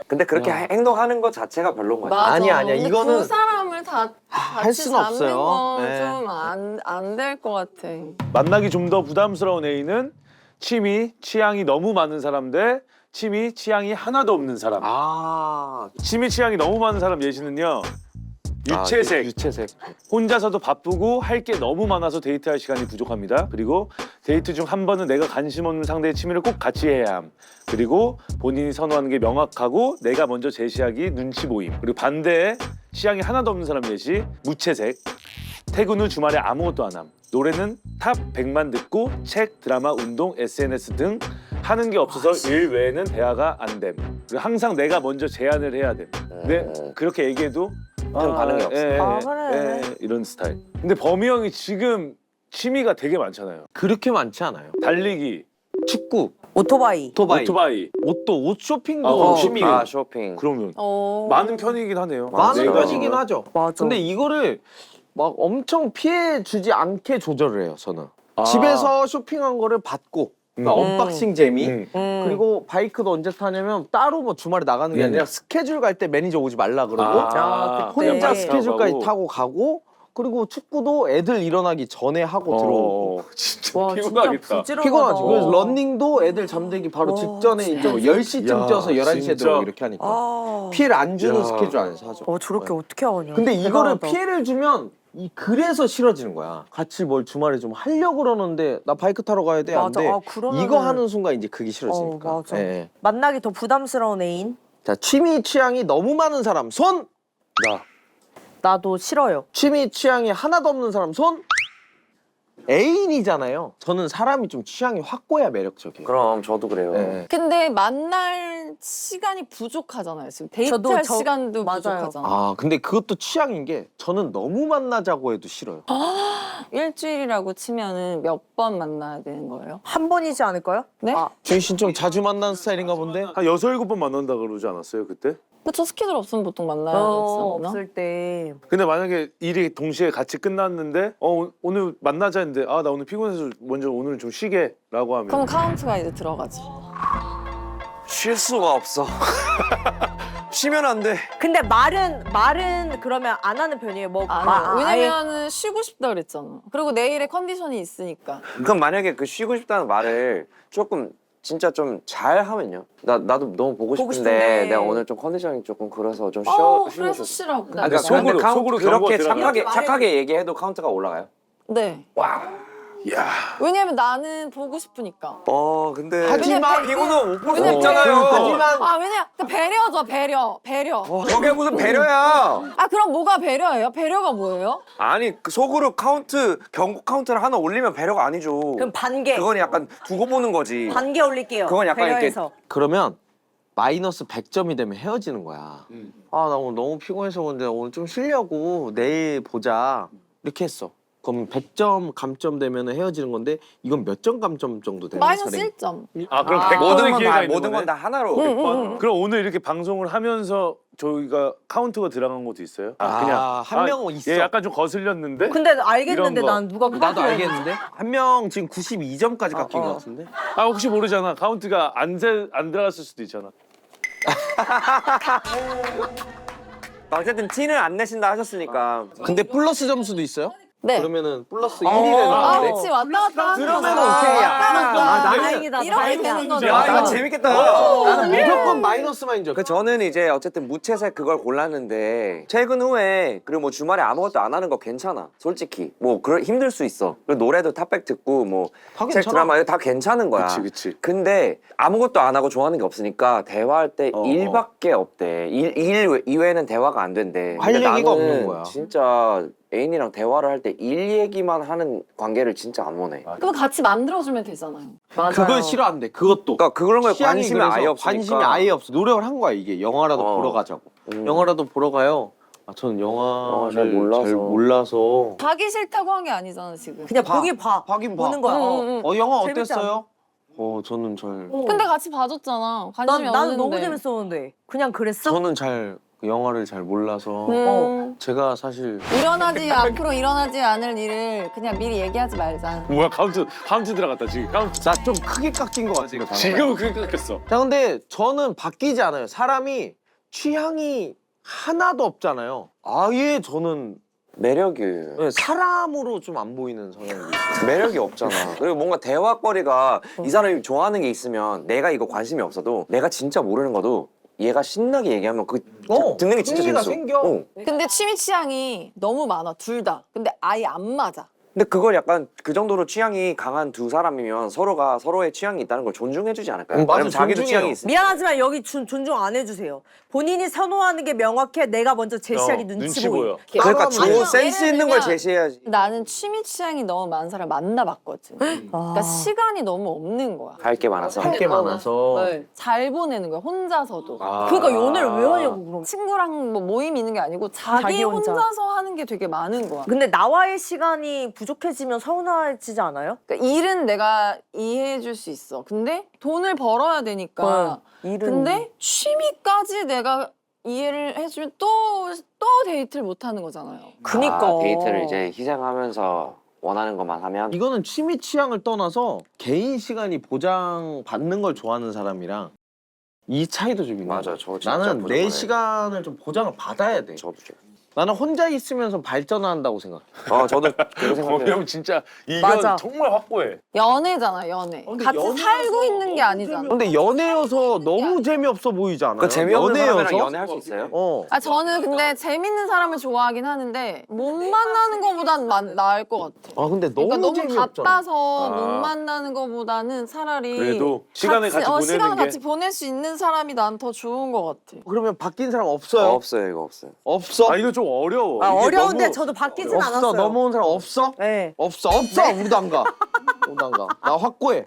근데 그렇게 행동하는 것 자체가 별로인 거야. 맞아. 아니야. 근데 이거는 그 사람을 다 할 같이 수는 잡는 없어요. 네. 건좀안 될 것 같아. 만나기 좀 더 부담스러운 A는 취미, 취향이 너무 많은 사람 대 취미, 취향이 하나도 없는 사람. 아, 취미, 취향이 너무 많은 사람 예시는요. 유채색. 유채색. 혼자서도 바쁘고 할 게 너무 많아서 데이트할 시간이 부족합니다. 그리고 데이트 중 한 번은 내가 관심 없는 상대의 취미를 꼭 같이 해야 함. 그리고 본인이 선호하는 게 명확하고 내가 먼저 제시하기 눈치 보임. 그리고 반대에 취향이 하나도 없는 사람 예시 무채색. 퇴근 후 주말에 아무것도 안 함. 노래는 탑 100만 듣고 책, 드라마, 운동, SNS 등 하는 게 없어서 일 외에는 대화가 안 됨. 그리고 항상 내가 먼저 제안을 해야 됨. 근데 그렇게 얘기해도 큰 반응이 없어. 아, 그래. 이런 스타일. 근데 범이 형이 지금 취미가 되게 많잖아요. 그렇게 많지 않아요. 달리기, 축구, 오토바이. 오토바이. 옷도 옷 쇼핑도 아, 취미가 아 쇼핑. 그러면 어. 많은 편이긴 하네요. 많은 네 편이긴 가지가. 하죠. 맞아. 근데 이거를 막 엄청 피해 주지 않게 조절을 해요. 저는 아. 집에서 쇼핑한 거를 받고 그러니까 언박싱 재미. 그리고 바이크도 언제 타냐면 따로 뭐 주말에 나가는 게 아니라 스케줄 갈 때 매니저 오지 말라 그러고 아, 그냥 혼자 네. 스케줄까지 타고 가고 그리고 축구도 애들 일어나기 전에 하고 들어오고 진짜 와, 피곤하겠다. 진짜 부지런하다. 피곤하지. 그래서 런닝도 애들 잠들기 바로 직전에 이제 뭐 10시쯤 야, 뛰어서 11시에 진짜. 들어오고 이렇게 하니까 아. 피해를 안 주는 야. 스케줄 안에서 하죠. 저렇게 어떻게 하냐. 근데 이거를 대단하다. 피해를 주면 그래서 싫어지는 거야. 같이 뭘 주말에 좀 하려고 그러는데 나 바이크 타러 가야 돼. 안 맞아. 돼. 아, 그러면은- 이거 하는 순간 이제 그게 싫어지니까. 맞아. 예. 만나기 더 부담스러운 애인? 자, 취미 취향이 너무 많은 사람 손. 나. 나도 싫어요. 취미 취향이 하나도 없는 사람 손. 애인이잖아요. 저는 사람이 좀 취향이 확고해야 매력적이에요. 그럼 저도 그래요. 예. 근데 만날 시간이 부족하잖아요. 지금 저도 데이트할 저- 시간도 맞아요. 부족하잖아. 아, 근데 그것도 취향인 게 저는 너무 만나자고 해도 싫어요. 일주일이라고 치면은 몇 번 만나야 되는 거예요? 한 번이지 않을까요? 네? 아, 주희 씨는 좀 자주 만나는 스타일인가 본데. 한 6, 7번 만난다 그러지 않았어요 그때? 그쵸, 스케줄 없으면 보통 만나야 되나? 없을 때. 근데 만약에 일이 동시에 같이 끝났는데 오늘 만나자 했는데 아 나 오늘 피곤해서 먼저 오늘 좀 쉬게 라고 하면 그럼 카운트가 이제 들어가지. 쉴 수가 없어. 쉬면 안 돼. 근데 말은 그러면 안 하는 편이에요. 뭐 안 마- 해요. 아예- 왜냐면은 쉬고 싶다 그랬잖아. 그리고 내일의 컨디션이 있으니까. 그럼 만약에 그 쉬고 싶다는 말을 조금 진짜 좀 잘 하면요. 나도 너무 보고 보고 싶은데 싶은데. 내가 오늘 좀 컨디션이 조금 그래서 좀 쉬면 그래서 좋. 쉬라고. 그러니까 그러니까 근데 속으로 경고가 그렇게 들어가요. 착하게 얘기해도 카운트가 올라가요? 네. 야 왜냐면 나는 보고 싶으니까. 근데 하지만 이거는 못 볼 수 왜냐면 없잖아요. 하지만 아, 왜냐? 배려죠, 배려. 저게 무슨 배려야? 아, 그럼 뭐가 배려예요? 배려가 뭐예요? 아니 그 속으로 경고 카운트를 하나 올리면 배려가 아니죠. 그럼 반개. 그건 약간 두고 보는 거지. 반개 올릴게요. 그건 약간 이렇게- 배려해서. 그러면 마이너스 100점이 되면 헤어지는 거야. 아, 나 오늘 너무 피곤해서 근데 오늘 좀 쉬려고 내일 보자. 이렇게 했어. 그럼 100점 감점 되면 헤어지는 건데 이건 몇 점 감점 정도 되는 마이너스 사례? 1점. 아 그럼 아. 100번의 모든 건 기회가 다 있는 모든 거네? 건 다 하나로. 응. 그럼 오늘 이렇게 방송을 하면서 저희가 카운트가 들어간 것도 있어요? 한 명은 있어. 얘 약간 좀 거슬렸는데? 근데 알겠는데 이런 거. 난 누가 나도 알겠는데? 한 명 지금 92점까지 깎인 것 같은데? 아 혹시 모르잖아. 카운트가 안 들어갔을 수도 있잖아. 어쨌든 티는 안 내신다 하셨으니까 근데 플러스 점수도 있어요? 네. 그러면은 플러스 1이 아, 되는 아, 건데? 그렇지 왔다 갔다 하는 그러면은 거잖아. 오케이야. 왔다 갔다 아, 하는 나는- 다행이다. 이렇게 다행이다. 되는 야 거잖아. 이거 재밌겠다. 나는 무조건 마이너스만 인정. 그 저는 이제 어쨌든 무채색 그걸 골랐는데 퇴근 후에 그리고 뭐 주말에 아무것도 안 하는 거 괜찮아. 솔직히 뭐 힘들 수 있어. 그리고 노래도 탑백 듣고 뭐 다 책 괜찮아. 드라마 이거 다 괜찮은 거야. 그치. 근데 아무것도 안 하고 좋아하는 게 없으니까 대화할 때 일밖에 없대. 일 이외에는 대화가 안 된대. 할 근데 얘기가 나는 없는 거야. 진짜 애인이랑 대화를 할 때 일 얘기만 하는 관계를 진짜 안 원해. 그럼 같이 만들어주면 되잖아요. 맞아요. 그걸 싫어한대. 그것도. 그러니까 그런 거에 취향이 관심이 그래서 아예 없으니까. 관심이 아예 없어. 노력을 한 거야 이게. 영화라도 보러 가자고. 영화라도 보러 가요. 아 저는 영화를 잘 몰라서. 가기 싫다고 한 게 아니잖아 지금. 그냥 봐. 보긴 봐. 하긴 봐. 보는 거야. 영화 재밌지 어땠어요? 저는 잘. 근데 같이 봐줬잖아. 관심이 나는 없는데. 너무 재밌었는데. 그냥 그랬어? 저는 영화를 잘 몰라서 제가 사실 일어나지 앞으로 일어나지 않을 일을 그냥 미리 얘기하지 말자. 뭐야 카운트 들어갔다 지금. 카운트. 나 좀 크게 깎인 것 같아요. 지금 그렇게 깎였어. 자 근데 저는 바뀌지 않아요. 사람이 취향이 하나도 없잖아요. 아예 저는 매력이 사람으로 좀 안 보이는 성향이 있어요. 매력이 없잖아. 그리고 뭔가 대화거리가 이 사람이 좋아하는 게 있으면 내가 이거 관심이 없어도 내가 진짜 모르는 것도 얘가 신나게 얘기하면 그 듣는 게 진짜 흥미가 재밌어. 생겨. 근데 취미 취향이 너무 많아 둘 다. 근데 아예 안 맞아. 근데 그걸 약간 그 정도로 취향이 강한 두 사람이면 서로가 서로의 취향이 있다는 걸 존중해주지 않을까요? 맞아, 왜냐면 자기도 존중해요. 취향이 있으니까. 미안하지만 여기 존중 안 해주세요. 본인이 선호하는 게 명확해. 내가 먼저 제시하기 눈치 보여. 그러니까 아니요, 센스 예를 있는 걸 들면 제시해야지. 나는 취미 취향이 너무 많은 사람 만나봤거든. 그러니까 시간이 너무 없는 거야. 할 게 많아서. 할 게 많아서. 네, 잘 보내는 거야 혼자서도. 그러니까 연애를 왜 하냐고 그럼. 친구랑 뭐 모임 있는 게 아니고 자기 자기 혼자. 혼자서 하는 게 되게 많은 거야. 근데 나와의 시간이 부족해지면 서운해지지 않아요? 그러니까 일은 내가 이해해 줄 수 있어. 근데 돈을 벌어야 되니까. 일은. 근데 취미까지 내가 이해를 해주면 또 데이트를 못 하는 거잖아요. 그니까. 데이트를 이제 희생하면서 원하는 것만 하면 이거는 취미 취향을 떠나서 개인 시간이 보장받는 걸 좋아하는 사람이랑 이 차이도 좀 있는 맞아, 거야. 저 진짜 나는 내 보장을 시간을 좀 보장을 받아야 돼. 저도 나는 혼자 있으면서 발전한다고 생각해. 저도 그렇게 생각해요. 형 진짜 이건 맞아. 정말 확고해. 연애잖아 연애. 근데 같이 연애여서 살고 있는 게 아니잖아. 근데 연애여서 너무 재미없어 보이지 않아요? 그 재미없는 사람이랑 연애여서? 연애할 수 있어요? 아 저는 근데 재밌는 사람을 좋아하긴 하는데 못 만나는 거보단 나을 것 같아. 아 근데 너무 그러니까 너무 재미없잖아. 바빠서 못 만나는 거보다는 차라리 그래도 시간을 같이 보내는 시간을 게. 같이 보낼 수 있는 사람이 난 더 좋은 것 같아. 그러면 바뀐 사람 없어요? 없어요, 이거 없어요. 없어? 아 이거 좀 어려워. 아, 이게 어려운데 너무- 저도 바뀌진 없어. 않았어요. 넘어온 사람 없어? 네. 없어. 우리도 안 가. 우리도 안 가. 나 확고해.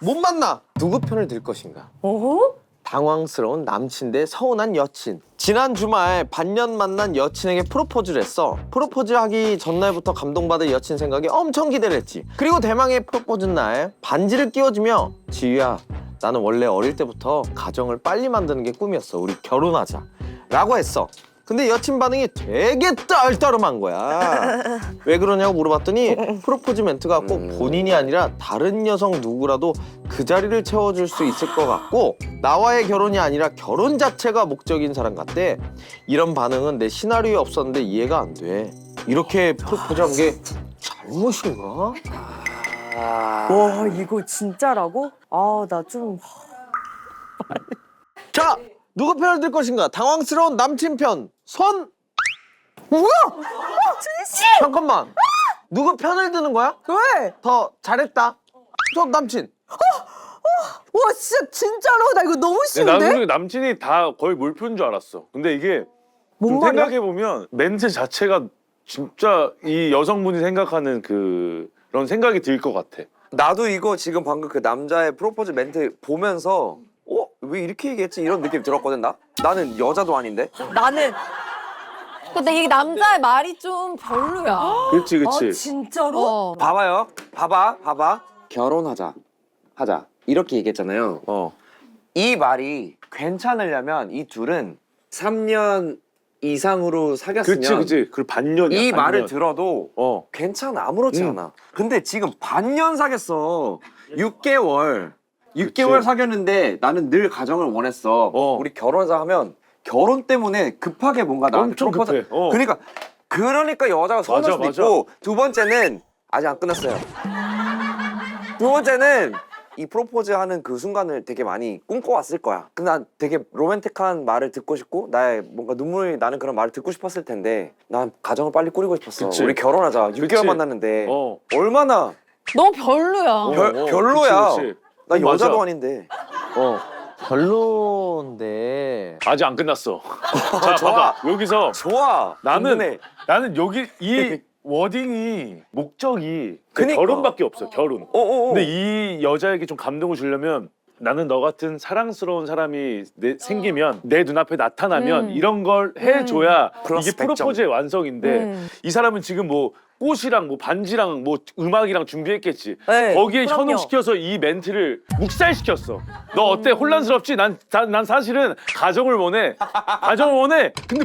못 만나. 누구 편을 들 것인가? 어허? 당황스러운 남친 대 서운한 여친. 지난 주말 반년 만난 여친에게 프로포즈를 했어. 프로포즈 하기 전날부터 감동받을 여친 생각에 엄청 기대를 했지. 그리고 대망의 프로포즈 날 반지를 끼워주며 지유야 나는 원래 어릴 때부터 가정을 빨리 만드는 게 꿈이었어. 우리 결혼하자 라고 했어. 근데 여친 반응이 되게 떨떠름한 거야. 왜 그러냐고 물어봤더니 프로포즈 멘트가 꼭 본인이 아니라 다른 여성 누구라도 그 자리를 채워줄 수 있을 것 같고 나와의 결혼이 아니라 결혼 자체가 목적인 사람 같대. 이런 반응은 내 시나리오에 없었는데 이해가 안 돼. 이렇게 프로포즈한 게 잘못인가? 와 이거 진짜라고? 아 나 좀. 자, 누구 편을 들 것인가? 당황스러운 남친 편. 손. 뭐야? 잠깐만. 누구 편을 드는 거야? 왜? 더 잘했다. 저 남친. 와 진짜로 나 이거 너무 근데 나도 쉬운데? 그리고 남친이 다 거의 몰표인 줄 알았어. 근데 이게 뭔 좀 말이야? 생각해 보면 멘트 자체가 진짜 이 여성분이 생각하는 그런 생각이 들 것 같아. 나도 이거 지금 방금 그 남자의 프로포즈 멘트 보면서 왜 이렇게 얘기했지? 이런 느낌 들었거든 나? 나는 여자도 아닌데? 나는 근데 이 남자의 말이 좀 별로야. 그렇지, 아 그렇지. 진짜로? 어. 봐봐요. 봐봐. 결혼하자. 하자. 이렇게 얘기했잖아요. 이 말이 괜찮으려면 이 둘은 3년 이상으로 사귀었으면 그치. 그 반년이야. 이 반년. 말을 들어도 괜찮아 아무렇지 응. 않아. 근데 지금 반년 사귀었어. 6개월 그치. 사귀었는데 나는 늘 가정을 원했어. 우리 결혼하자 하면 결혼 때문에 급하게 뭔가 나한테 엄청 프로포즈. 급해. 그러니까 여자가 서운할 수도 맞아. 있고. 두 번째는 아직 안 끝났어요. 두 번째는 이 프로포즈 하는 그 순간을 되게 많이 꿈꿔왔을 거야. 근데 난 되게 로맨틱한 말을 듣고 싶고 나의 뭔가 눈물이 나는 그런 말을 듣고 싶었을 텐데 난 가정을 빨리 꾸리고 싶었어. 그치. 우리 결혼하자. 6개월 그치. 만났는데 어. 얼마나 너무 별로야. 별로야. 그치. 나 맞아. 여자도 아닌데. 별론데 아직 안 끝났어. 자, 좋아. 봐봐. 여기서 좋아. 든든해. 나는 여기 이 워딩이 목적이 그니까. 결혼밖에 없어. 결혼. 어어어. 근데 이 여자에게 좀 감동을 주려면 나는 너 같은 사랑스러운 사람이 생기면 내 눈앞에 나타나면 이런 걸 해줘야 플러스 이게 100점. 프로포즈의 완성인데 이 사람은 지금 뭐 꽃이랑 뭐 반지랑 뭐 음악이랑 준비했겠지. 네, 거기에 그럼요. 현혹시켜서 이 멘트를 묵살시켰어. 너 어때? 혼란스럽지? 난 사실은 가정을 원해. 가정을 원해. 근데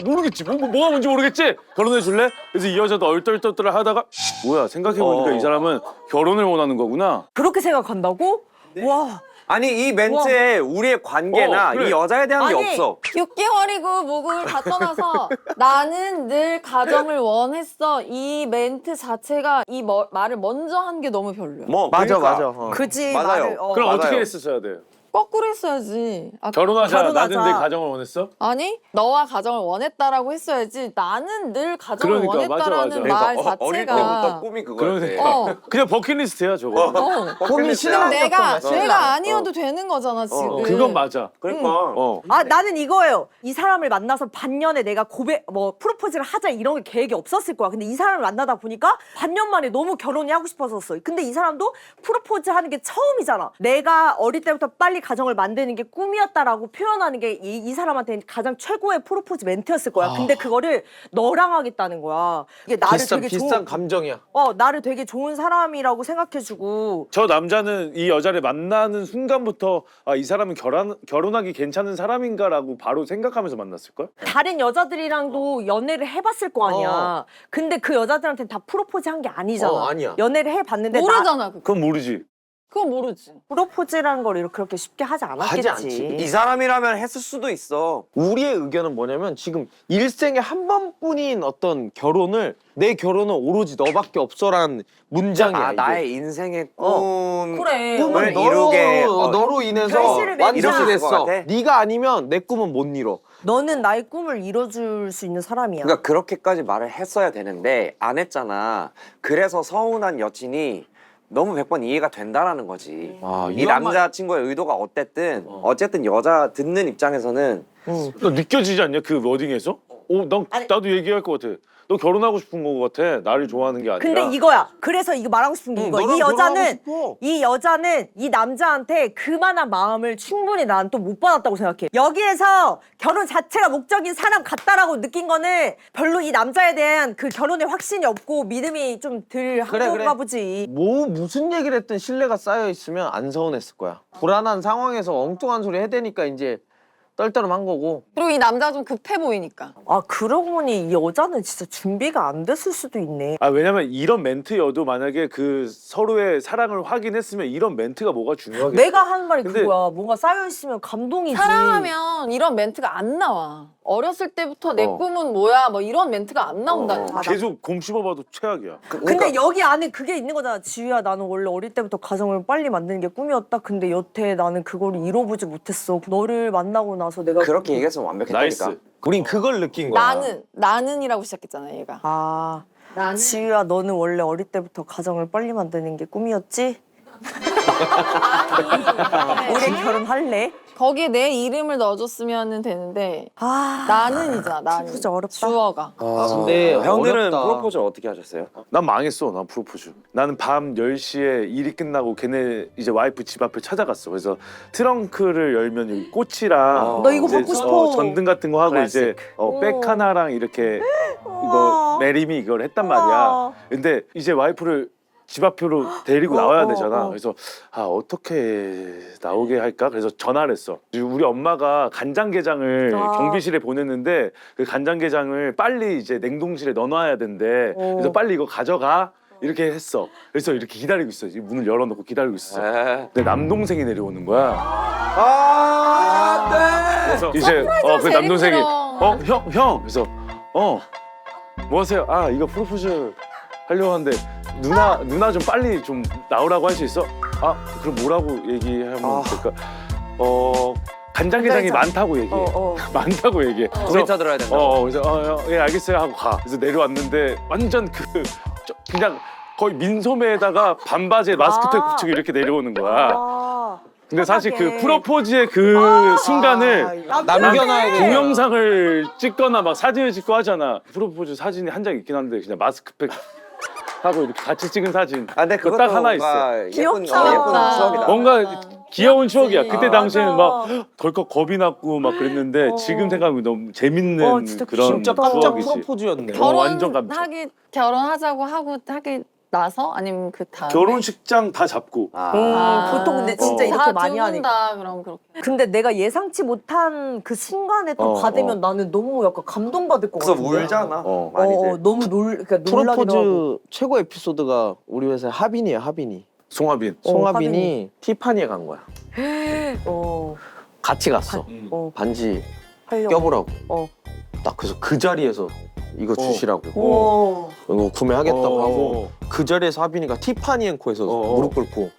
모르겠지. 뭐가 뭔지 모르겠지? 결혼해 줄래? 그래서 이 여자도 얼떨떨떨 하다가 뭐야 생각해보니까 이 사람은 결혼을 원하는 거구나. 그렇게 생각한다고? 와. 아니 이 멘트에 우리의 관계나 그래. 이 여자에 대한 게 아니, 없어. 6개월이고 뭐고 다 떠나서 나는 늘 가정을 원했어. 이 멘트 자체가 이 말을 먼저 한 게 너무 별로야. 뭐 맞아. 그러니까. 그지 맞아요. 말을. 그럼 맞아요. 어떻게 했었어야 돼? 거꾸로 했어야지. 아, 결혼하자. 나는 결혼하자. 내 가정을 원했어? 아니 너와 가정을 원했다고 했어야지. 나는 늘 가정을 그러니까, 원했다라는 맞아. 말 어릴 자체가. 때부터 꿈이 그거였네. 그러니까. 그냥 버킷리스트야 저거. 꿈이 신랑 내가 아니어도 되는 거잖아 지금. 그건 맞아. 그러니까. 아 나는 이거예요. 이 사람을 만나서 반년에 내가 프로포즈를 하자 이런 게 계획이 없었을 거야. 근데 이 사람을 만나다 보니까 반년 만에 너무 결혼이 하고 싶어졌어. 근데 이 사람도 프로포즈 하는 게 처음이잖아. 내가 어릴 때부터 빨리 가정을 만드는 게 꿈이었다라고 표현하는 게 이 사람한테는 가장 최고의 프로포즈 멘트였을 거야. 근데 그거를 너랑 하겠다는 거야. 이게 나를 되게 비싼 감정이야. 나를 되게 좋은 사람이라고 생각해주고. 저 남자는 이 여자를 만나는 순간부터 아, 이 사람은 결혼하기 괜찮은 사람인가라고 바로 생각하면서 만났을걸? 다른 여자들이랑도 연애를 해봤을 거 아니야. 근데 그 여자들한테는 다 프로포즈 한 게 아니잖아. 아니야. 연애를 해봤는데 모르잖아. 그건 모르지. 그건 모르지. 프로포즈라는 걸 그렇게 쉽게 하지 않았겠지. 하지 않지. 이 사람이라면 했을 수도 있어. 우리의 의견은 뭐냐면 지금 일생에 한 번뿐인 어떤 결혼을 내 결혼은 오로지 너밖에 없어라는 문장이야. 이게. 나의 인생의 꿈. 그래. 꿈을 너로, 이루게 너로 인해서 결실을 맺자. 이렇게 이룰 됐어. 것 같아. 네가 아니면 내 꿈은 못 이뤄. 너는 나의 꿈을 이뤄줄 수 있는 사람이야. 그러니까 그렇게까지 말을 했어야 되는데 안 했잖아. 그래서 서운한 여친이 너무 100번 이해가 된다라는 거지. 이 이런 남자친구의 의도가 어쨌든 어쨌든 여자 듣는 입장에서는 너 느껴지지 않냐 그 워딩에서? 나도 얘기할 것 같아. 너 결혼하고 싶은 거 같아. 나를 좋아하는 게 아니라. 근데 이거야. 그래서 이거 말하고 싶은 게 이거야. 너랑 이 여자는 이 남자한테 그만한 마음을 충분히 난 또 못 받았다고 생각해. 여기에서 결혼 자체가 목적인 사람 같다라고 느낀 거는 별로 이 남자에 대한 그 결혼에 확신이 없고 믿음이 좀 덜 한 그래, 건가 그래. 보지. 무슨 얘기를 했든 신뢰가 쌓여 있으면 안 서운했을 거야. 불안한 상황에서 엉뚱한 소리 해대니까 이제 떨떠름한 거고. 그리고 이 남자가 좀 급해 보이니까. 아 그러고 보니 이 여자는 진짜 준비가 안 됐을 수도 있네. 아 왜냐면 이런 멘트여도 만약에 그 서로의 사랑을 확인했으면 이런 멘트가 뭐가 중요하겠어. 내가 하는 말이 근데- 그거야. 뭔가 쌓여있으면 감동이지. 사랑하면 이런 멘트가 안 나와. 어렸을 때부터 내 꿈은 뭐야 뭐 이런 멘트가 안 나온다니까. 계속 곰 씹어봐도 최악이야. 근데 여기 안에 그게 있는 거잖아. 지우야 나는 원래 어릴 때부터 가정을 빨리 만드는 게 꿈이었다. 근데 여태 나는 그걸 이뤄보지 못했어. 너를 만나고 나서 내가 그렇게 얘기했으면 완벽했다니까. 나이스. 우린 그걸 느낀 거야. 나는이라고 시작했잖아 얘가. 아 나는 지우야 너는 원래 어릴 때부터 가정을 빨리 만드는 게 꿈이었지? 우리 결혼할래? 거기에 내 이름을 넣어줬으면 되는데 아 나는이잖아 나는. 진짜 어렵다. 주어가. 근데 형들은 어렵다. 프로포즈를 어떻게 하셨어요? 난 망했어. 난 프로포즈. 나는 밤 10시에 일이 끝나고 걔네 이제 와이프 집 앞을 찾아갔어. 그래서 트렁크를 열면 여기 꽃이랑 나 이거 이제 받고 싶어. 전등 같은 거 하고 클래식. 이제 백 하나랑 이렇게 이거 우와. 내림이 이걸 했단 말이야. 우와. 근데 이제 와이프를 집 앞으로 데리고 나와야 되잖아. 어. 그래서 어떻게 나오게 할까? 그래서 전화를 했어. 우리 엄마가 간장게장을 경비실에 보냈는데 그 간장게장을 빨리 이제 냉동실에 넣어놔야 된대. 그래서 빨리 이거 가져가. 이렇게 했어. 그래서 이렇게 기다리고 있어. 문을 열어놓고 기다리고 있어. 내 남동생이 내려오는 거야. 그래서 이제 그 남동생이 형 그래서 뭐 하세요? 이거 프로포즈 하려고 하는데 누나 좀 빨리 좀 나오라고 할 수 있어? 그럼 뭐라고 얘기하면 될까? 간장게장이 많다고 얘기해. 많다고 얘기해. 우리차 들어야 된다. 그래서 예 알겠어요 하고 가. 그래서 내려왔는데 완전 그냥 거의 민소매에다가 반바지에 마스크팩 붙이고 이렇게 내려오는 거야. 근데 사실 그 프로포즈의 그 순간을 남겨놔야 돼. 동영상을 찍거나 막 사진을 찍고 하잖아. 프로포즈 사진이 한 장 있긴 한데 그냥 마스크팩 하고 이렇게 같이 찍은 사진. 근데 그거 그것도 딱 하나 있어. 예쁜 귀엽다. 추억이다. 뭔가 귀여운 추억이야. 그치. 그때 당시에는 막 덜컥 겁이 났고 막 그랬는데 지금 생각하면 너무 재밌는 진짜 그런 진짜 깜짝 추억이지. 프로포즈였네. 완전 감동. 결혼하자고 하기 나서 아니면 그 다음에? 결혼식장 다 잡고. 보통 근데 진짜 이렇게 많이 하니까. 다 그럼 그렇게. 근데 내가 예상치 못한 그 순간에 또 받으면 나는 너무 약간 감동받을 것 그래서 같은데. 울잖아. 많이들. 너무 그러니까 놀라기도 하고. 프로포즈 최고 에피소드가 우리 회사의 하빈이야, 하빈이. 송하빈. 송하빈이 티파니에 간 거야. 어, 같이 갔어. 반지 하려고. 껴보라고. 어. 딱 그래서 그 자리에서 이거 주시라고. 오. 이거 구매하겠다고 어. 하고 그 자리에서 하빈이가 티파니 앤코에서 무릎 꿇고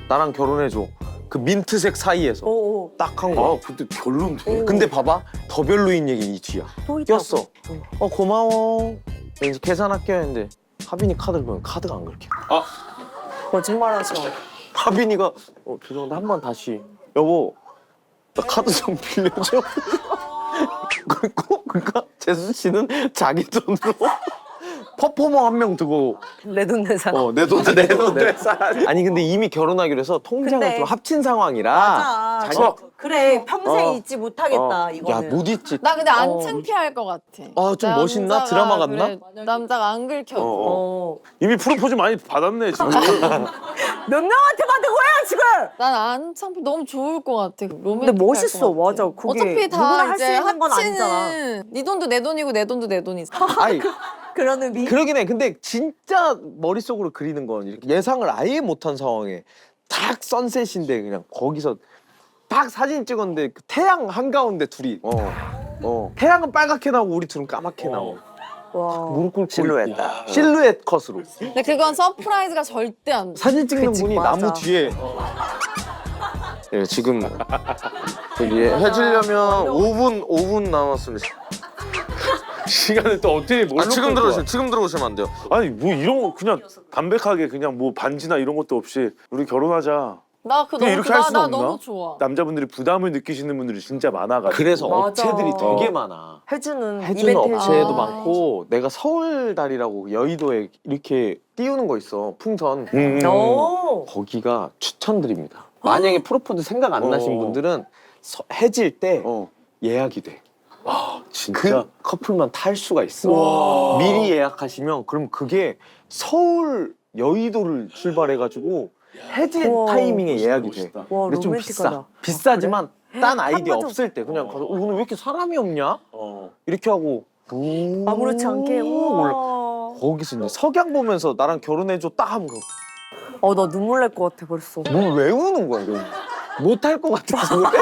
나랑 결혼해줘. 그 민트색 사이에서 오. 딱 한 거야. 근데 별론데. 오. 근데 봐봐, 더 별로인 얘기 이 뒤야. 또 있다고. 꼈어. 고마워. 그래서 계산할게요 했는데 하빈이 카드를 보면 카드가 안 긁혀. 거짓말하지 마. 하빈이가 죄송한데 한 번 다시 여보 나 카드 좀 빌려줘. 그러니까 재수 씨는 자기 돈으로 퍼포머 한 명 두고 내 돈 내산. 내 돈 아니 근데 이미 결혼하기로 해서 통장을 근데- 좀 합친 상황이라 맞아. 자기가 그래 평생 잊지 못하겠다 이거는. 야못 잊지. 나 근데 안 창피할 것 같아. 좀 멋있나? 드라마 같나? 그래, 남자가 안 긁혀. 이미 프로포즈 많이 받았네 지금. 몇 명한테 받은 거야 지금? 난 안 창피 너무 좋을 것 같아. 근데 멋있어, 맞아. 그게 어차피 누구나 다 할 수 이제 있는 건 아니잖아. 합치는 네 돈도 내 돈이고 내 돈도 내 돈이잖아. 아니 그런 의미. 그러긴 해. 근데 진짜 머릿속으로 그리는 건 이렇게 예상을 아예 못한 상황에 딱 선셋인데 그냥 거기서 딱 사진 찍었는데 그 태양 한가운데 둘이 태양은 빨갛게 나오고 우리 둘은 까맣게 나오고 와. 무릎 꿇고 실루엣. 있고. 실루엣 컷으로 근데 그건 서프라이즈가 절대 안 돼. 사진 찍는 그치, 분이 맞아. 나무 뒤에 지금 저기 해주려면 5분 남았습니다. 시간을 또 어떻게 몰라? 지금 들어오시면 안 돼요. 아니 뭐 이런 거 그냥 담백하게 그냥 뭐 반지나 이런 것도 없이 우리 결혼하자. 나 그거 그냥 너무 이렇게 할 수는 나 없나? 너무 좋아. 남자분들이 부담을 느끼시는 분들이 진짜 많아가지고. 그래서 맞아. 업체들이 되게 많아. 해주는 해주는 이벤트 업체도 아. 많고 내가 서울다리라고 여의도에 이렇게 띄우는 거 있어 풍선 오. 거기가 추천드립니다. 만약에 프로포즈 생각 안 나신 분들은 해질 때 예약이 돼. 진짜. 그 커플만 탈 수가 있어. 미리 예약하시면 그럼 그게 서울 여의도를 출발해가지고 해질 우와. 타이밍에 예약이 돼. 멋있다. 와 근데 좀 로맨틱하다. 비싸. 비싸지만 딴 아이디어 번도- 없을 때 그냥 가서 오늘 왜 이렇게 사람이 없냐? 이렇게 하고 아무렇지 않게. 올라. 우와. 거기서 이제 석양 보면서 나랑 결혼해줘 딱 하면 나 눈물 날 것 같아 벌써. 뭘 왜 우는 거야? 못할 것 같아서 그래?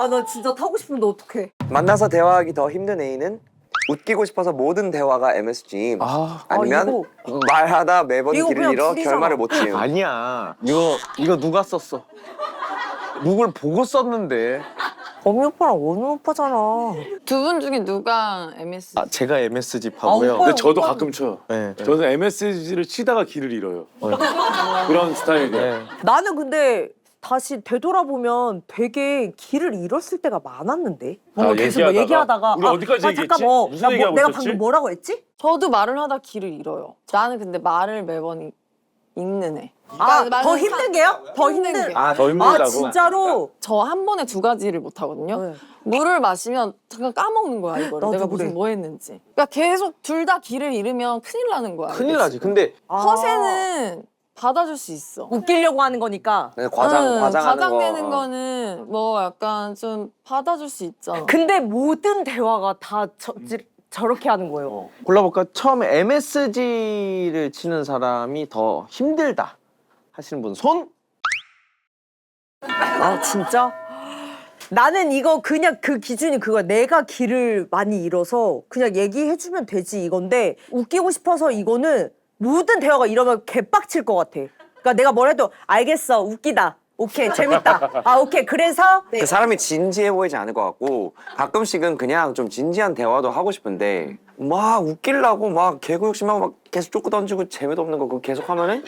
나 진짜 타고 싶은데 어떡해. 만나서 대화하기 더 힘든 A는 웃기고 싶어서 모든 대화가 MSG. 아니면 말하다 매번 이거 길을 그냥 잃어 둘이잖아. 결말을 못 지음. 아니야. 이거 누가 썼어? 누굴 보고 썼는데? 범이 오빠랑 원우 오빠잖아. 두 분 중에 누가 MS? 제가 MSG파고요. 오빠. 근데 저도 가끔 쳐요. 네. 저는 MSG를 치다가 길을 잃어요. 그런 스타일이에요. 네. 나는 근데 다시 되돌아보면 되게 길을 잃었을 때가 많았는데. 뭔가 계속 막 얘기하다가? 얘기하다가 우리 어디까지 얘기했지? 잠깐 무슨 얘기하고 내가 있었지? 방금 뭐라고 했지? 저도 말을 하다 길을 잃어요. 나는 근데 말을 매번 읽는 애. 아, 그러니까 더 많은 힘든 게요? 더 힘든 힘든. 게. 더 힘들다고. 아, 진짜로? 저 한 번에 두 가지를 못 하거든요. 네. 물을 마시면 잠깐 까먹는 거야 이거를. 나도 내가 그래. 무슨 뭐 했는지. 그러니까 계속 둘 다 길을 잃으면 큰일 나는 거야. 큰일 이게 나지. 지금. 근데 허세는 받아줄 수 있어. 웃기려고 하는 거니까. 과장하는 과장되는 거. 거는 뭐 약간 좀 받아줄 수 있잖아. 근데 모든 대화가 다 저렇게 하는 거예요. 골라볼까? 처음에 MSG를 치는 사람이 더 힘들다 하시는 분 손? 아, 진짜? 나는 이거 그냥 그 기준이 그거야. 내가 길을 많이 잃어서 그냥 얘기해주면 되지 이건데 웃기고 싶어서 이거는 모든 대화가 이러면 개빡칠 것 같아. 그러니까 내가 뭐래도 알겠어, 웃기다, 오케이, 재밌다, 아 오케이, 그래서 그 사람이 진지해 보이지 않을 것 같고 가끔씩은 그냥 좀 진지한 대화도 하고 싶은데 막 웃기려고 막 개그 욕심하고 막 계속 쪼고 던지고 재미도 없는 거 그거 계속 하면은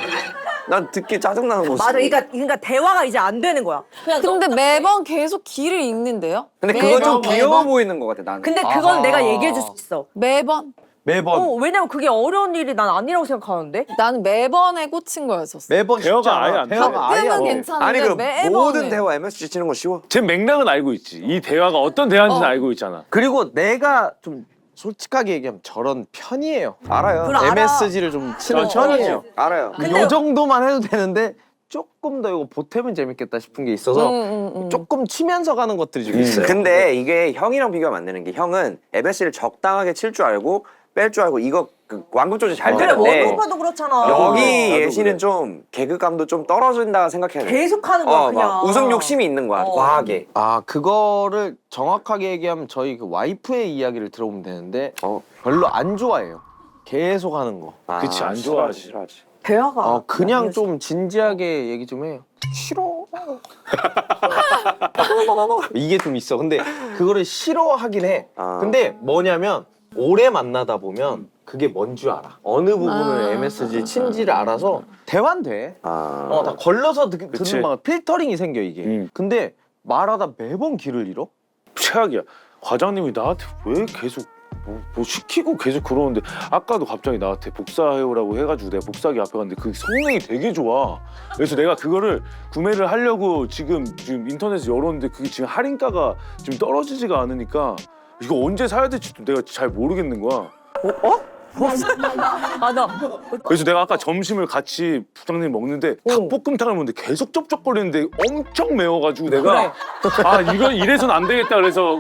난 듣기 짜증나는 거지. 맞아. 그러니까 대화가 이제 안 되는 거야. 근데 매번 계속 길을 읽는데요? 근데 그건 좀 매번, 귀여워 매번? 보이는 것 같아 나는. 근데 그건 내가 얘기해 줄 수 있어. 매번? 매번 왜냐면 그게 어려운 일이 난 아니라고 생각하는데. 나는 매번에 꽂힌 거였었어. 매번 대화가 쉽지 않아. 아예 안 대화가 아예 가끔은 안 돼. 괜찮은데 아니 그럼 매번에. 모든 대화 MSG 치는 거 쉬워? 제 맥락은 알고 있지. 이 대화가 어떤 대화인지는 알고 있잖아. 그리고 내가 좀 솔직하게 얘기하면 저런 편이에요. 알아요. 그럼 알아. MSG를 좀 치는 편이에요. 알아요. 근데- 요 정도만 해도 되는데 조금 더 이거 보태면 재밌겠다 싶은 게 있어서 조금 치면서 가는 것들이 좀 있어요. 근데 이게 형이랑 비교하면 안 되는 게 형은 MSG를 적당하게 칠 줄 알고 뺄 줄 알고 이거 그 완급 조절 잘 그래, 되는데 원우 오빠도 그렇잖아. 여기 나도 예시는 그래. 좀 개그감도 좀 떨어진다 생각해야 돼. 계속 하는 거야, 그냥. 막 웃음 욕심이 있는 거야 과하게. 아 그거를 정확하게 얘기하면 저희 그 와이프의 이야기를 들어보면 되는데 별로 안 좋아해요. 계속 하는 거. 그치, 안 싫어하지, 좋아하지. 싫어하지. 대화가. 그냥 좀 진지하게 얘기 좀 해요. 싫어. 이게 좀 있어. 근데 그거를 싫어하긴 해. 아. 근데 뭐냐면 오래 만나다 보면 그게 뭔 줄 알아. 어느 부분을 MSG 친지를 알아서 대화는 돼. 다 걸러서 그치. 듣는 막 필터링이 생겨 이게. 근데 말하다 매번 길을 잃어? 최악이야. 과장님이 나한테 왜 계속 뭐 시키고 계속 그러는데 아까도 갑자기 나한테 복사해오라고 해가지고 내가 복사기 앞에 갔는데 그 성능이 되게 좋아. 그래서 내가 그거를 구매를 하려고 지금 인터넷에 열었는데 그게 지금 할인가가 지금 떨어지지가 않으니까 이거 언제 사야 될지도 내가 잘 모르겠는 거야. 아, 나. 그래서 내가 아까 점심을 같이 부장님 먹는데 닭볶음탕을 먹는데 계속 쩝쩝거리는데 엄청 매워가지고 내가 아 이건 이래선 안 되겠다 그래서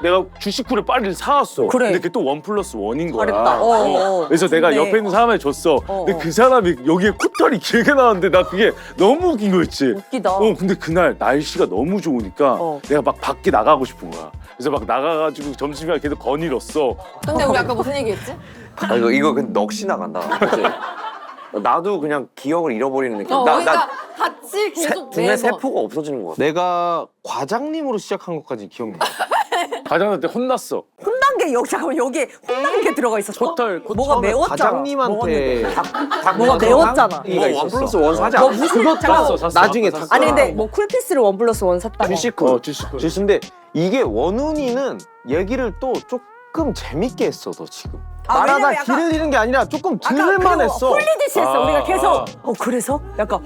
내가 주식후를 빨리 사왔어. 그래. 근데 그게 또 1+1인 거야. 잘했다. 그래서 내가 좋네. 옆에 있는 사람한테 줬어. 근데 그 사람이 여기에 코털이 길게 나왔는데 나 그게 너무 웃긴 거였지. 웃기다. 근데 그날 날씨가 너무 좋으니까 내가 막 밖에 나가고 싶은 거야. 그래서 막 나가가지고 점심시간에 계속 거닐었어. 근데 우리 아까 무슨 얘기했지? 아, 이거 근데 넋이 나간다. 그치? 나도 그냥 기억을 잃어버리는 느낌. 그러니까 같이 계속 두뇌 매번. 세포가 없어지는 것 같아. 내가 과장님으로 시작한 것까지 기억나. 과장한테 혼났어. 혼난 게 여기 잠깐만 여기에 혼난 게 들어가 있었어. 코털 뭐가 처음에 매웠잖아. 과장님한테 뭐가 매웠잖아. 이거 1+1 사자. 뭐 무슨 잠깐만. 샀어. 나중에 샀어. 아니 근데 뭐 쿨피스를 1+1 샀다고. 주식후. 주식후. 주식인데 이게 원훈이는 얘기를 또 조금 재밌게 했어 너 지금. 아, 왜냐면 말하다 약간- 길을 잃은 게 아니라 조금 아까 들을만 그리고 했어. 홀리듯이 했어. 우리가 계속 아. 그래서 약간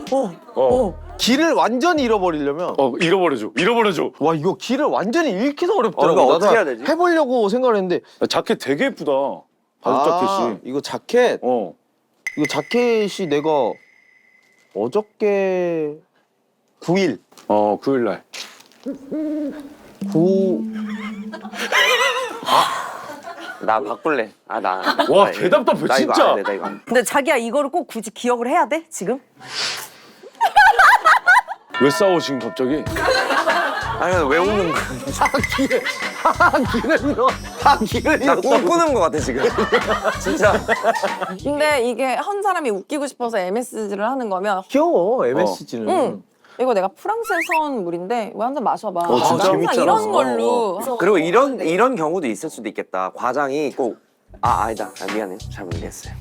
길을 완전히 잃어버리려면 잃어버려줘. 와 이거 길을 완전히 잃기도 어렵더라고. 이거 어떻게 나도 해야 되지? 해보려고 생각을 했는데 자켓 되게 예쁘다. 바지 자켓이. 이거 자켓 어. 자켓이 내가 어저께 9일 9일 날. 9 나 바꿀래. 나. 와, 나 개 답답해, 나 이거 진짜. 안 돼, 나 이거 안 돼. 근데 자기야 이거를 꼭 굳이 기억을 해야 돼 지금? 왜 싸워 지금 갑자기? 아니 왜 웃는 거야? 길을 잃어. 다 길을 나 잃어. 꿈꾸는 것 같아 지금. 진짜. 근데 이게 한 사람이 웃기고 싶어서 MSG를 하는 거면 귀여워 MSG는. 이거 내가 프랑스에서 온 물인데 왜 한 잔 마셔봐. 진짜 항상 재밌잖아. 이런 걸로. 그리고 이런 경우도 있을 수도 있겠다. 과장이 꼭 아니다. 미안해. 잘못 이해했어요.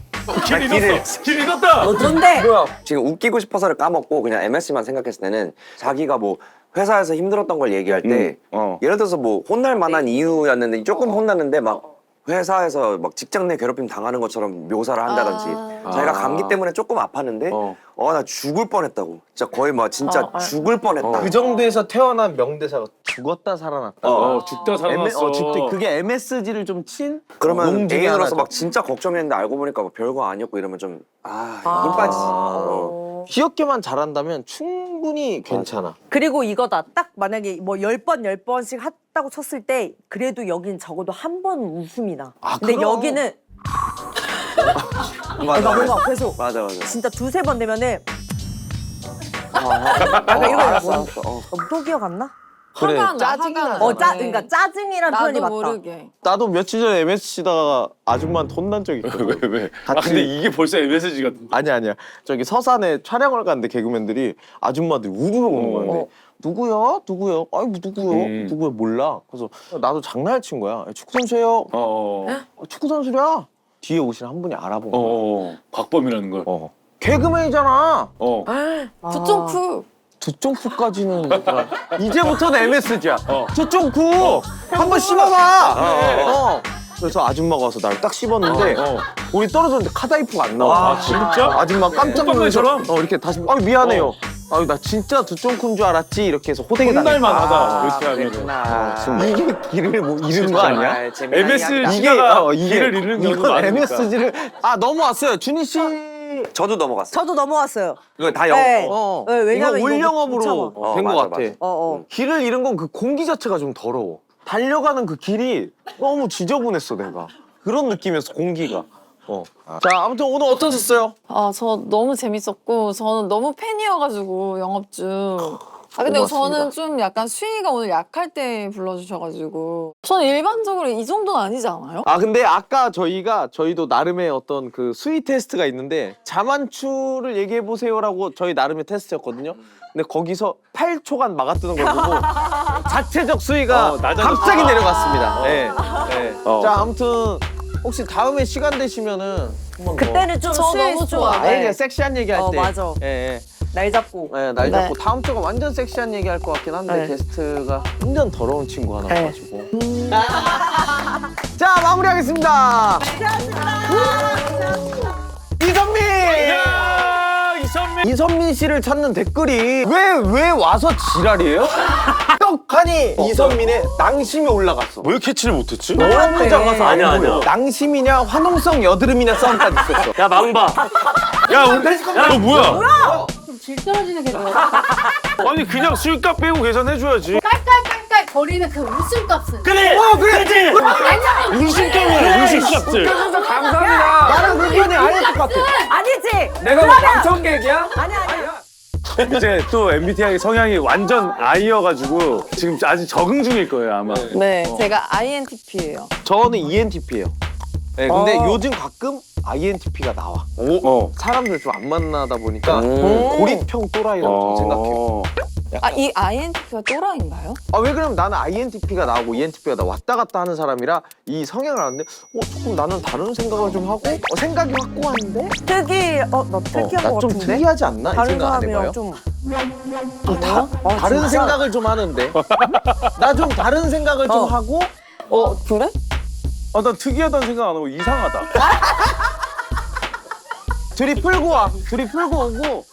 길 잃었다. 그런데 지금 웃기고 싶어서를 까먹고 그냥 MSG만 생각했을 때는 자기가 뭐 회사에서 힘들었던 걸 얘기할 때 어. 예를 들어서 뭐 혼날 만한 이유였는데 조금 혼났는데 막 회사에서 막 직장 내 괴롭힘 당하는 것처럼 묘사를 한다든지 자기가 감기 때문에 조금 아팠는데 나 죽을 뻔했다고. 진짜 거의 막 진짜 죽을 뻔했다. 그 정도에서 태어난 명대사가 죽었다 살아났다. 죽다 살아났어. 그게 MSG를 좀 친? 그러면 용 중에 애인으로서 하나죠. 막 진짜 걱정했는데 알고 보니까 뭐 별거 아니었고 이러면 좀 힘 빠지지. 귀엽게만 잘한다면 충분히 괜찮아. 그리고 이거다. 딱 만약에 뭐 10번씩 했다고 쳤을 때 그래도 여긴 적어도 한 번 웃음이 나. 근데 그럼. 여기는 맞아. 뭔가 계속 맞아. 진짜 두세 번 되면은 약간 이런 거 알았어. 또 기억 안 나? 그래, 화가 나, 짜증이 화가 나. 나. 그러니까 짜증이란 표현이 나도 맞다. 모르게. 나도 며칠 전에 MSC다가 아줌마한테 혼난 적이 있거든. 왜? 같이- 근데 이게 벌써 MSG 같은데. 아니야. 저기 서산에 촬영을 갔는데 개그맨들이 아줌마들이 우르르 오는 거야. 근데 누구야? 아이 누구야? 몰라. 그래서 나도 장난을 친 거야. 축구 선수예요. 축구 선수야. 뒤에 오신 한 분이 알아본 거야. 곽범이라는 걸. 개그맨이잖아. 두쫑쿠. 두쫑쿠까지는 이제부터는 MSG야. 두쫑쿠 한번 씹어봐. 그래서 아줌마가 와서 나를 딱 씹었는데 우리 떨어졌는데 카다이프가 안 나와. 아, 진짜? 아줌마 깜짝 놀라서 호빵맨처럼? 이렇게 다시 미안해요. 나 진짜 두쫑쿠인 줄 알았지. 이렇게 해서 호되게 혼날만 당했다. 하다. 그렇게 하면. 그랬구나. 이게 길을 뭐 잃은 거 아니야? MSG 이게 길을 잃는 경우도 이건 많으니까. MSG를 넘어왔어요. 준희 씨. 저도 넘어갔어. 저도 넘어왔어요. 이거 다 네. 영어. 네, 왜냐면 이거 올 이거 영업으로 못 된 거 맞아, 같아. 맞아. 길을 잃은 건 그 공기 자체가 좀 더러워. 달려가는 그 길이 너무 지저분했어 내가. 그런 느낌이었어 공기가. 자 아무튼 오늘 어떠셨어요? 저 너무 재밌었고 저는 너무 팬이어가지고 영업 중. 근데 고맙습니다. 저는 좀 약간 수위가 오늘 약할 때 불러주셔가지고 저는 일반적으로 이 정도는 아니지 않아요? 근데 아까 저희도 나름의 어떤 그 수위 테스트가 있는데 자만추를 얘기해 보세요라고 저희 나름의 테스트였거든요. 근데 거기서 8초간 막아뜨는 걸 보고 자체적 수위가 낮아졌다. 갑자기 내려갔습니다. 네. 자 아무튼 혹시 다음에 시간 되시면은 한번 그때는 좀 저 수혜 너무 좀 좋아요. 아예 섹시한 얘기 할 때. 맞아. 날 잡고. 날 잡고 네. 다음 주가 완전 섹시한 얘기 할 것 같긴 한데 네. 게스트가 완전 더러운 친구 하나 네. 와가지고. 자 마무리하겠습니다. 이선민. 이선민 씨를 찾는 댓글이 왜 와서 지랄이에요? 떡하니 이선민의 낭심이 올라갔어. 왜 캐치를 못했지? 너무 작아서 아니야, 안 보여. 아니야. 낭심이냐 화농성 여드름이냐 싸움까지 있었어. 야 망봐. 야 너 뭐야? 질 떨어지는 게 뭐야? 아니 그냥 술값 빼고 계산해줘야지. 깔깔깔깔 거리는 그 웃음값은 그래. 그래. 웃음값이야. 웃음값들. 나랑 의견이 아예 똑같아. 아니지. 내가 뭐 방청객이야? 아니야. 이제 또 MBTI 성향이 완전 I여가지고 지금 아직 적응 중일 거예요 아마. 네, 제가 INTP예요. 저는 ENTP예요. 네, 근데 요즘 가끔 INTP가 나와. 사람들 좀 안 만나다 보니까 고립형 또라이라고 생각해요. 이 INTP가 또라이인가요? 왜 그러면 나는 INTP가 나오고 ENTP가 나 왔다 갔다 하는 사람이라 이 성향을 아는데 조금 나는 다른 생각을 좀 하고 생각이 확고한데 나 특이한 나 것 좀 같은데? 특이하지 않나? 이 다른 생각 안 사람이랑 해봐요? 좀 다른 진짜? 생각을 좀 하는데 나 좀 다른 생각을 좀 하고 그래? 난 특이하다는 생각 안 하고 이상하다. 둘이 풀고 오고